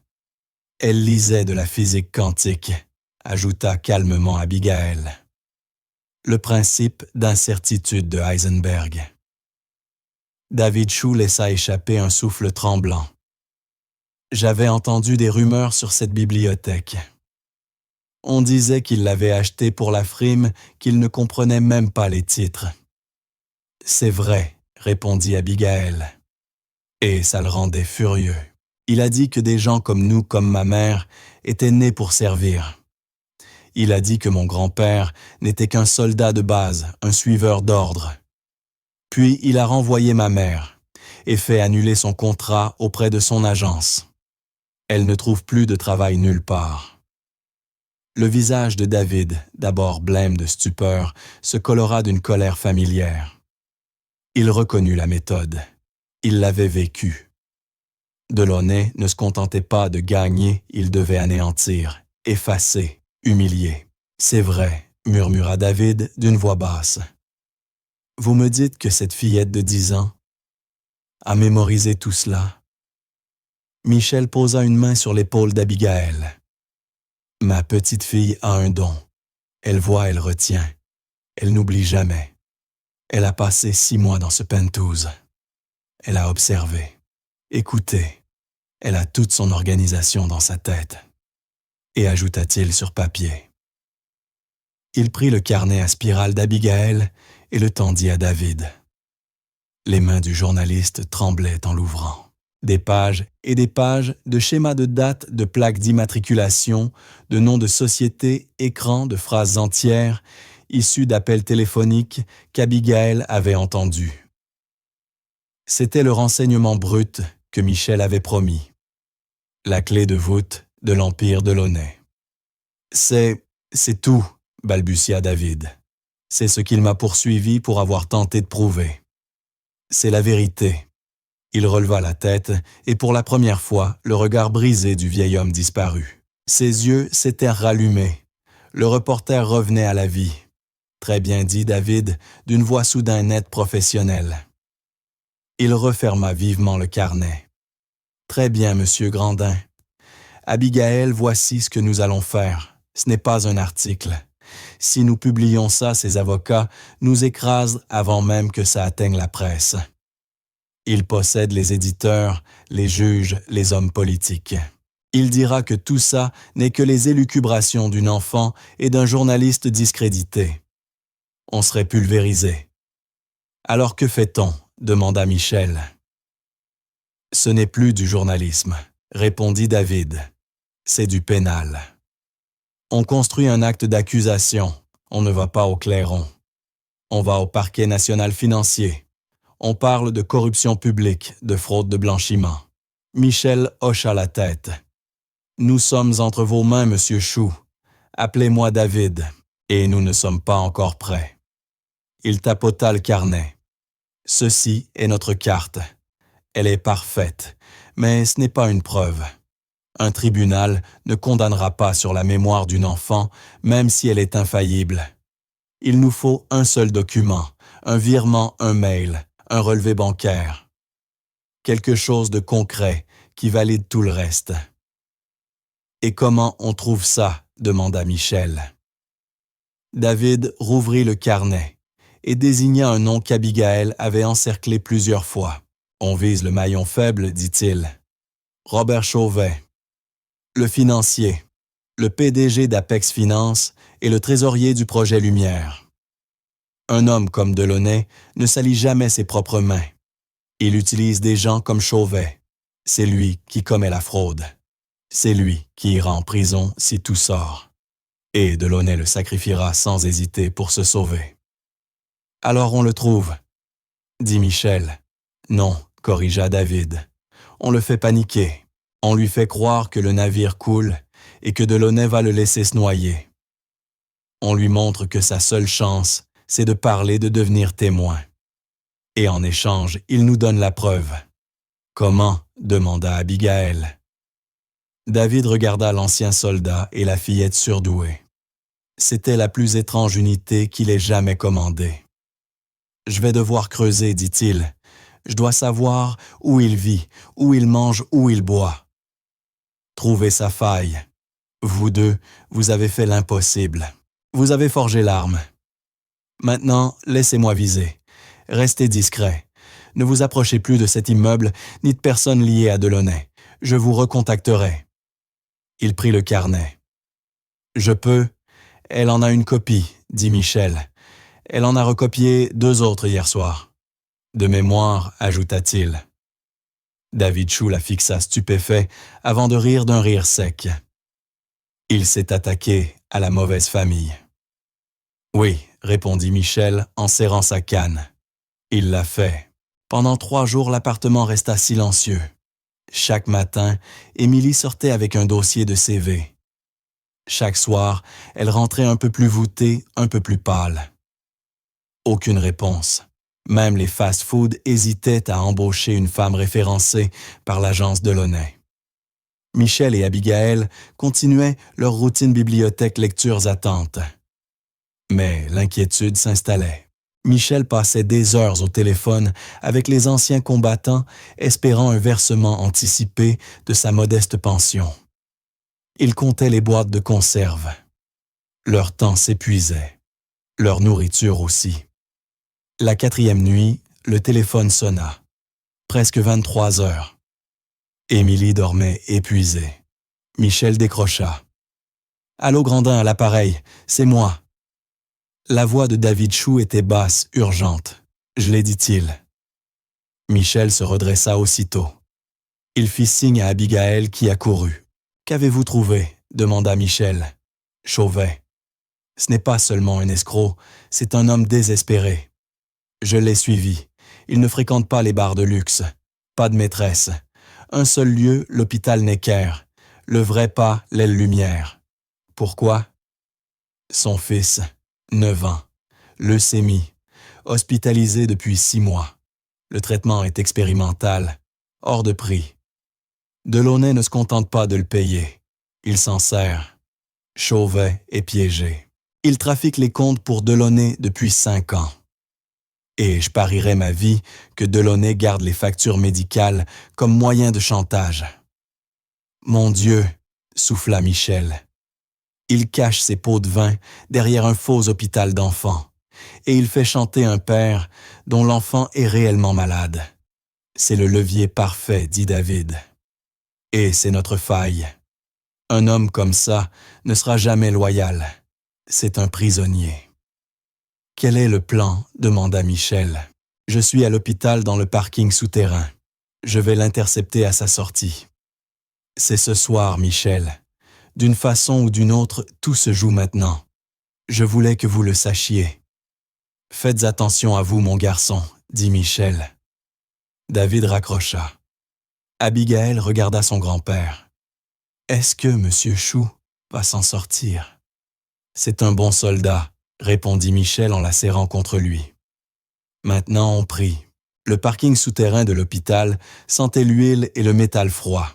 Elle lisait de la physique quantique, ajouta calmement Abigaël. Le principe d'incertitude de Heisenberg. David Chou laissa échapper un souffle tremblant. J'avais entendu des rumeurs sur cette bibliothèque. On disait qu'il l'avait achetée pour la frime, qu'il ne comprenait même pas les titres. C'est vrai, répondit Abigail. Et ça le rendait furieux. Il a dit que des gens comme nous, comme ma mère, étaient nés pour servir. Il a dit que mon grand-père n'était qu'un soldat de base, un suiveur d'ordre. Puis il a renvoyé ma mère et fait annuler son contrat auprès de son agence. Elle ne trouve plus de travail nulle part. Le visage de David, d'abord blême de stupeur, se colora d'une colère familière. Il reconnut la méthode. Il l'avait vécue. Delaunay ne se contentait pas de gagner, il devait anéantir, effacer, humilier. « C'est vrai, » murmura David d'une voix basse. « Vous me dites que cette fillette de 10 ans a mémorisé tout cela. » Michel posa une main sur l'épaule d'Abigail. « Ma petite fille a un don. Elle voit, elle retient. Elle n'oublie jamais. Elle a passé 6 mois dans ce penthouse. Elle a observé, écouté. Elle a toute son organisation dans sa tête. » Et ajouta-t-il sur papier. Il prit le carnet à spirale d'Abigail et le tendit à David. Les mains du journaliste tremblaient en l'ouvrant. Des pages et des pages de schémas de date, de plaques d'immatriculation, de noms de sociétés, écrans, de phrases entières, issues d'appels téléphoniques qu'Abigail avait entendus. C'était le renseignement brut que Michel avait promis. La clé de voûte de l'Empire Delaunay. « C'est tout, » balbutia David. « C'est ce qu'il m'a poursuivi pour avoir tenté de prouver. C'est la vérité. » Il releva la tête et pour la première fois, le regard brisé du vieil homme disparut. Ses yeux s'étaient rallumés. Le reporter revenait à la vie. « Très bien dit, David, d'une voix soudain nette professionnelle. » Il referma vivement le carnet. « Très bien, monsieur Grandin. Abigail, voici ce que nous allons faire. Ce n'est pas un article. Si nous publions ça, ces avocats nous écrasent avant même que ça atteigne la presse. Il possède les éditeurs, les juges, les hommes politiques. Il dira que tout ça n'est que les élucubrations d'une enfant et d'un journaliste discrédité. On serait pulvérisé. Alors que fait-on ? Demanda Michel. Ce n'est plus du journalisme, répondit David. C'est du pénal. On construit un acte d'accusation. On ne va pas au clairon. On va au parquet national financier. On parle de corruption publique, de fraude de blanchiment. Michel hocha la tête. Nous sommes entre vos mains, monsieur Chou. Appelez-moi David. Et nous ne sommes pas encore prêts. Il tapota le carnet. Ceci est notre carte. Elle est parfaite, mais ce n'est pas une preuve. Un tribunal ne condamnera pas sur la mémoire d'une enfant, même si elle est infaillible. Il nous faut un seul document, un virement, un mail, un relevé bancaire. Quelque chose de concret qui valide tout le reste. « Et comment on trouve ça ?» demanda Michel. David rouvrit le carnet et désigna un nom qu'Abigail avait encerclé plusieurs fois. « On vise le maillon faible, dit-il. Robert Chauvet. Le financier, le PDG d'Apex Finance et le trésorier du projet Lumière. Un homme comme Delaunay ne salit jamais ses propres mains. Il utilise des gens comme Chauvet. C'est lui qui commet la fraude. C'est lui qui ira en prison si tout sort. Et Delaunay le sacrifiera sans hésiter pour se sauver. Alors on le trouve, dit Michel. Non, corrigea David. On le fait paniquer. On lui fait croire que le navire coule et que Delaunay va le laisser se noyer. On lui montre que sa seule chance, c'est de parler, de devenir témoin. Et en échange, il nous donne la preuve. « Comment ?» demanda Abigail. David regarda l'ancien soldat et la fillette surdouée. C'était la plus étrange unité qu'il ait jamais commandée. « Je vais devoir creuser, dit-il. Je dois savoir où il vit, où il mange, où il boit. Trouvez sa faille. Vous deux, vous avez fait l'impossible. Vous avez forgé l'arme. Maintenant, laissez-moi viser. Restez discret. Ne vous approchez plus de cet immeuble, ni de personnes liées à Delaunay. Je vous recontacterai. Il prit le carnet. Je peux. Elle en a une copie, dit Michel. Elle en a recopié 2 autres hier soir. De mémoire, ajouta-t-il. David Chou la fixa stupéfait avant de rire d'un rire sec. Il s'est attaqué à la mauvaise famille. Oui, répondit Michel en serrant sa canne. Il l'a fait. Pendant 3 jours, l'appartement resta silencieux. Chaque matin, Émilie sortait avec un dossier de CV. Chaque soir, elle rentrait un peu plus voûtée, un peu plus pâle. Aucune réponse. Même les fast-foods hésitaient à embaucher une femme référencée par l'agence Delaunay. Michel et Abigail continuaient leur routine bibliothèque lectures-attentes. Mais l'inquiétude s'installait. Michel passait des heures au téléphone avec les anciens combattants, espérant un versement anticipé de sa modeste pension. Il comptait les boîtes de conserve. Leur temps s'épuisait. Leur nourriture aussi. La 4e nuit, le téléphone sonna. Presque 23 heures. Émilie dormait épuisée. Michel décrocha. « Allô Grandin, à l'appareil, c'est moi. » La voix de David Chou était basse, urgente. « Je l'ai dit-il. » Michel se redressa aussitôt. Il fit signe à Abigail qui accourut. « Qu'avez-vous trouvé ?» demanda Michel. « Chauvet. Ce n'est pas seulement un escroc, c'est un homme désespéré. Je l'ai suivi. Il ne fréquente pas les bars de luxe. Pas de maîtresse. Un seul lieu, l'hôpital Necker. Le vrai pas, l'aile lumière. Pourquoi? Son fils, 9 ans, leucémie, hospitalisé depuis 6 mois. Le traitement est expérimental, hors de prix. Delaunay ne se contente pas de le payer. Il s'en sert. Chauvet est piégé. Il trafique les comptes pour Delaunay depuis 5 ans. Et je parierais ma vie que Delaunay garde les factures médicales comme moyen de chantage. Mon Dieu, souffla Michel. Il cache ses pots de vin derrière un faux hôpital d'enfants, et il fait chanter un père dont l'enfant est réellement malade. C'est le levier parfait, dit David. Et c'est notre faille. Un homme comme ça ne sera jamais loyal. C'est un prisonnier. Quel est le plan? Demanda Michel. Je suis à l'hôpital dans le parking souterrain. Je vais l'intercepter à sa sortie. C'est ce soir, Michel. D'une façon ou d'une autre, tout se joue maintenant. Je voulais que vous le sachiez. Faites attention à vous, mon garçon, dit Michel. David raccrocha. Abigail regarda son grand-père. Est-ce que Monsieur Chou va s'en sortir? C'est un bon soldat, répondit Michel en la serrant contre lui. Maintenant on prie. Le parking souterrain de l'hôpital sentait l'huile et le métal froid.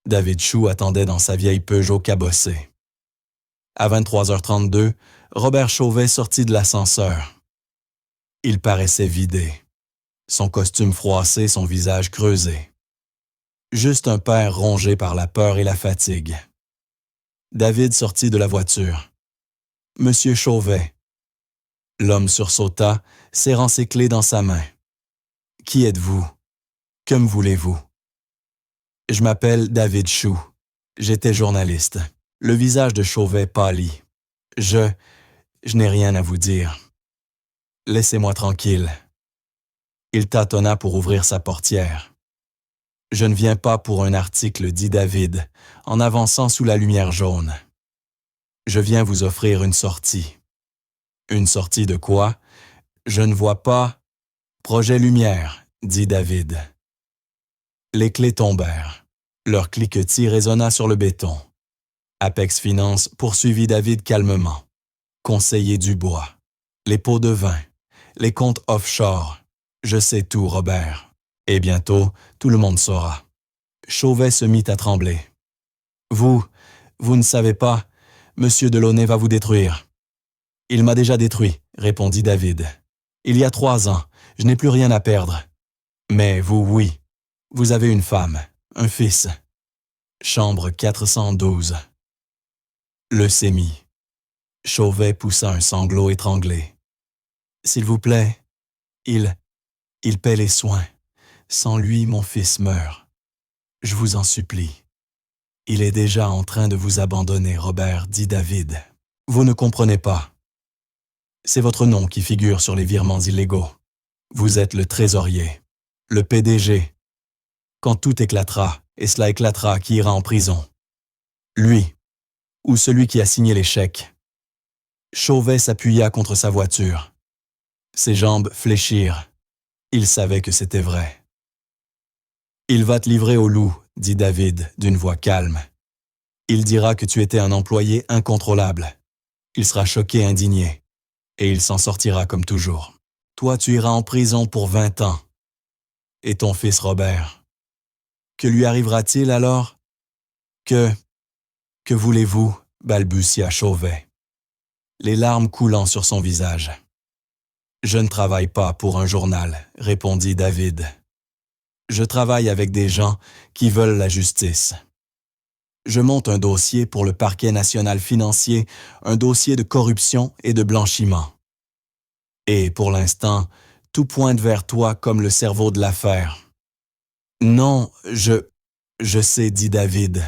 David Chou attendait dans sa vieille Peugeot cabossée. À 23h32, Robert Chauvet sortit de l'ascenseur. Il paraissait vidé. Son costume froissé, son visage creusé. Juste un père rongé par la peur et la fatigue. David sortit de la voiture. « Monsieur Chauvet. » L'homme sursauta, serrant ses clés dans sa main. « Qui êtes-vous? Que me voulez-vous? » « Je m'appelle David Chou. J'étais journaliste. » Le visage de Chauvet pâlit. « Je n'ai rien à vous dire. Laissez-moi tranquille. » Il tâtonna pour ouvrir sa portière. « Je ne viens pas pour un article, dit David, en avançant sous la lumière jaune. Je viens vous offrir une sortie. » « Une sortie de quoi? Je ne vois pas. »« Projet Lumière, dit David. » Les clés tombèrent. Leur cliquetis résonna sur le béton. Apex Finance poursuivit David calmement. Conseiller Dubois. Les pots de vin. Les comptes offshore. Je sais tout, Robert. Et bientôt, tout le monde saura. Chauvet se mit à trembler. Vous ne savez pas, Monsieur Delaunay va vous détruire. Il m'a déjà détruit, répondit David. Il y a 3 ans, je n'ai plus rien à perdre. Mais vous, oui. Vous avez une femme, un fils. Chambre 412. Leucémie. Chauvet poussa un sanglot étranglé. S'il vous plaît, il Il paie les soins. Sans lui, mon fils meurt. Je vous en supplie. Il est déjà en train de vous abandonner, Robert, dit David. Vous ne comprenez pas. C'est votre nom qui figure sur les virements illégaux. Vous êtes le trésorier, le PDG. Quand tout éclatera, et cela éclatera, qui ira en prison? Lui, ou celui qui a signé les chèques. Chauvet s'appuya contre sa voiture. Ses jambes fléchirent. Il savait que c'était vrai. Il va te livrer au loup, dit David d'une voix calme. Il dira que tu étais un employé incontrôlable. Il sera choqué et indigné. Et il s'en sortira comme toujours. Toi, tu iras en prison pour 20 ans. Et ton fils Robert. Que lui arrivera-t-il alors? Que voulez-vous? Balbutia Chauvet, les larmes coulant sur son visage. Je ne travaille pas pour un journal, répondit David. Je travaille avec des gens qui veulent la justice. Je monte un dossier pour le parquet national financier, un dossier de corruption et de blanchiment. Et pour l'instant, tout pointe vers toi comme le cerveau de l'affaire. Non, je sais, dit David,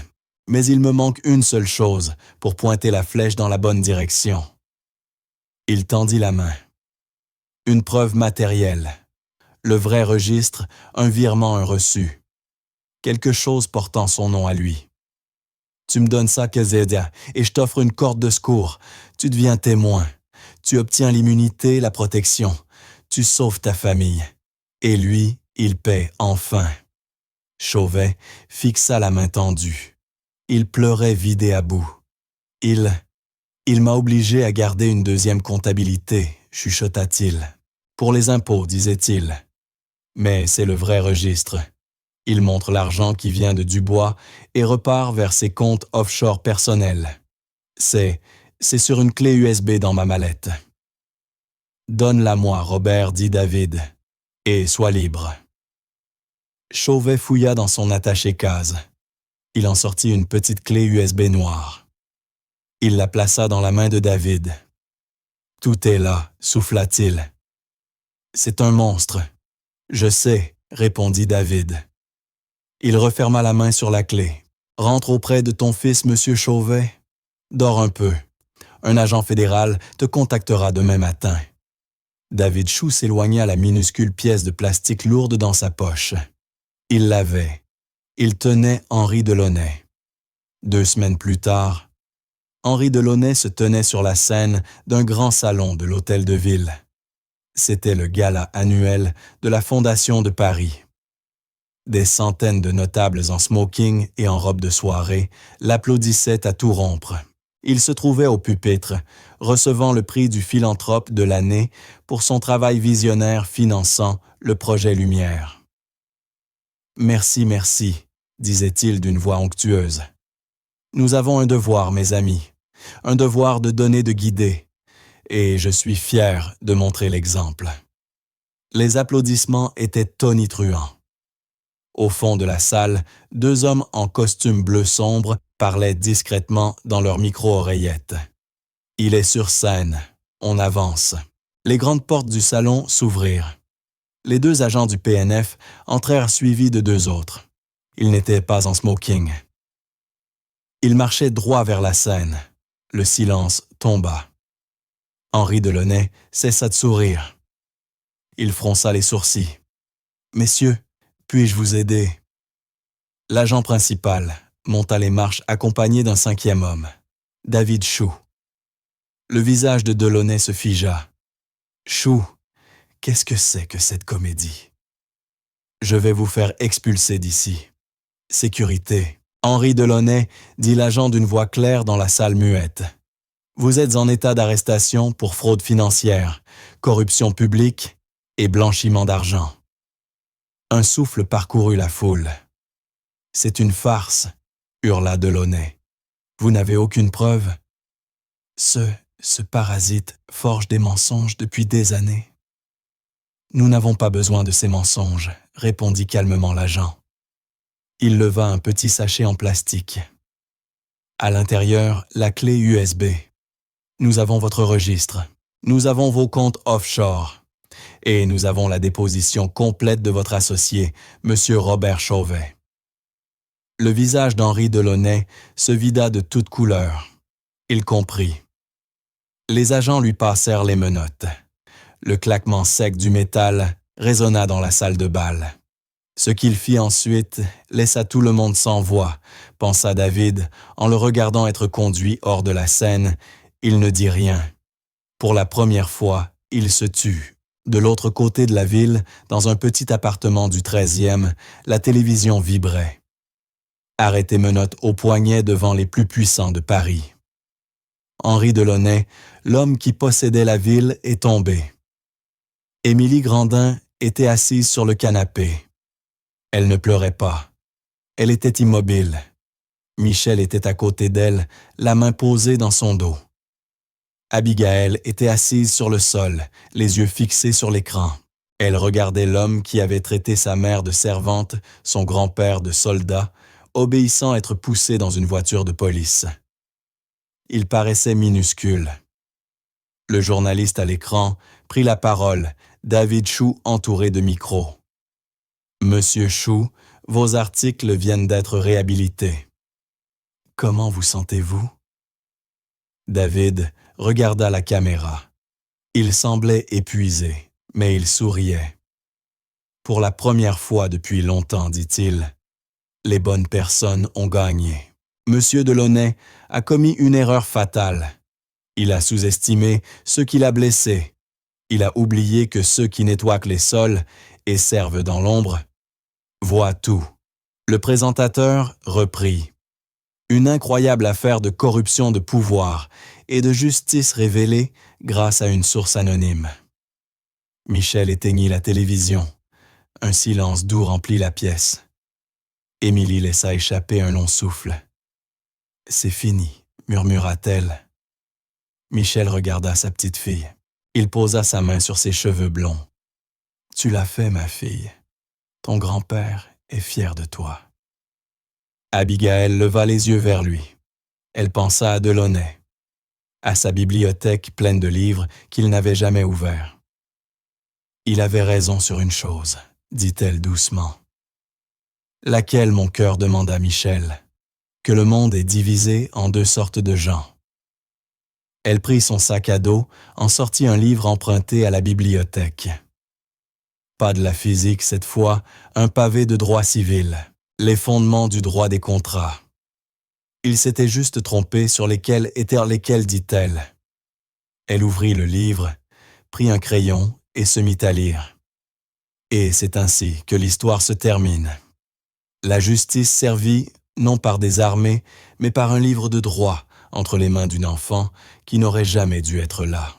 mais il me manque une seule chose pour pointer la flèche dans la bonne direction. Il tendit la main. Une preuve matérielle. Le vrai registre, un virement, un reçu. Quelque chose portant son nom à lui. Tu me donnes ça, Kezédia, et je t'offre une corde de secours. Tu deviens témoin. Tu obtiens l'immunité, la protection. Tu sauves ta famille. Et lui, il paie enfin. Chauvet fixa la main tendue. Il pleurait vidé à bout. Il m'a obligé à garder une deuxième comptabilité, chuchota-t-il. Pour les impôts, disait-il. Mais c'est le vrai registre. Il montre l'argent qui vient de Dubois et repart vers ses comptes offshore personnels. C'est sur une clé USB dans ma mallette. Donne-la-moi, Robert, dit David, et sois libre. Chauvet fouilla dans son attaché-case. Il en sortit une petite clé USB noire. Il la plaça dans la main de David. Tout est là, souffla-t-il. C'est un monstre. Je sais, répondit David. Il referma la main sur la clé. Rentre auprès de ton fils, monsieur Chauvet. Dors un peu. Un agent fédéral te contactera demain matin. David Chou s'éloigna la minuscule pièce de plastique lourde dans sa poche. Il l'avait. Il tenait Henri Delaunay. 2 semaines plus tard, Henri Delaunay se tenait sur la scène d'un grand salon de l'Hôtel de Ville. C'était le gala annuel de la Fondation de Paris. Des centaines de notables en smoking et en robe de soirée l'applaudissaient à tout rompre. Il se trouvait au pupitre, recevant le prix du philanthrope de l'année pour son travail visionnaire finançant le projet Lumière. « Merci, merci », disait-il d'une voix onctueuse. « Nous avons un devoir, mes amis, un devoir de donner, de guider, et je suis fier de montrer l'exemple. » Les applaudissements étaient tonitruants. Au fond de la salle, 2 hommes en costume bleu sombre parlaient discrètement dans leurs micro-oreillettes. « Il est sur scène. On avance. » Les grandes portes du salon s'ouvrirent. Les 2 agents du PNF entrèrent suivis de 2 autres. Ils n'étaient pas en smoking. Ils marchaient droit vers la scène. Le silence tomba. Henri Delaunay cessa de sourire. Il fronça les sourcils. « Messieurs, puis-je vous aider? » L'agent principal monta les marches accompagné d'un 5e homme, David Chou. Le visage de Delaunay se figea. « Chou, qu'est-ce que c'est que cette comédie? Je vais vous faire expulser d'ici. Sécurité. » Henri Delaunay, dit l'agent d'une voix claire dans la salle muette. Vous êtes en état d'arrestation pour fraude financière, corruption publique et blanchiment d'argent. Un souffle parcourut la foule. C'est une farce, hurla Delaunay. Vous n'avez aucune preuve? Ce parasite forge des mensonges depuis des années. Nous n'avons pas besoin de ces mensonges, répondit calmement l'agent. Il leva un petit sachet en plastique. À l'intérieur, la clé USB. Nous avons votre registre. Nous avons vos comptes offshore. Et nous avons la déposition complète de votre associé, M. Robert Chauvet. » Le visage d'Henri Delaunay se vida de toute couleur. Il comprit. Les agents lui passèrent les menottes. Le claquement sec du métal résonna dans la salle de bal. Ce qu'il fit ensuite laissa tout le monde sans voix, pensa David, en le regardant être conduit hors de la scène. Il ne dit rien. Pour la première fois, il se tut. De l'autre côté de la ville, dans un petit appartement du 13e, la télévision vibrait. Arrêté menottes au poignet devant les plus puissants de Paris. Henri Delaunay, l'homme qui possédait la ville, est tombé. Émilie Grandin était assise sur le canapé. Elle ne pleurait pas. Elle était immobile. Michel était à côté d'elle, la main posée dans son dos. Abigail était assise sur le sol, les yeux fixés sur l'écran. Elle regardait l'homme qui avait traité sa mère de servante, son grand-père de soldat, obéissant à être poussé dans une voiture de police. Il paraissait minuscule. Le journaliste à l'écran prit la parole, David Chou entouré de micros. « Monsieur Chou, vos articles viennent d'être réhabilités. Comment vous sentez-vous? » David regarda la caméra. Il semblait épuisé, mais il souriait. « Pour la première fois depuis longtemps, dit-il, les bonnes personnes ont gagné. Monsieur Delaunay a commis une erreur fatale. Il a sous-estimé ceux qu'il a blessés. Il a oublié que ceux qui nettoient les sols et servent dans l'ombre voient tout. » Le présentateur reprit. Une incroyable affaire de corruption de pouvoir et de justice révélée grâce à une source anonyme. Michel éteignit la télévision. Un silence doux remplit la pièce. Émilie laissa échapper un long souffle. « C'est fini, » murmura-t-elle. Michel regarda sa petite fille. Il posa sa main sur ses cheveux blonds. « Tu l'as fait, ma fille. Ton grand-père est fier de toi. » Abigail leva les yeux vers lui. Elle pensa à Delaunay, à sa bibliothèque pleine de livres qu'il n'avait jamais ouverts. « Il avait raison sur une chose, » dit-elle doucement. « Laquelle, mon cœur, demanda Michel, que le monde est divisé en deux sortes de gens. » Elle prit son sac à dos, en sortit un livre emprunté à la bibliothèque. Pas de la physique cette fois, un pavé de droit civil, les fondements du droit des contrats. Il s'était juste trompé sur lesquels, dit-elle. Elle ouvrit le livre, prit un crayon et se mit à lire. Et c'est ainsi que l'histoire se termine. La justice servie non par des armées, mais par un livre de droit entre les mains d'une enfant qui n'aurait jamais dû être là.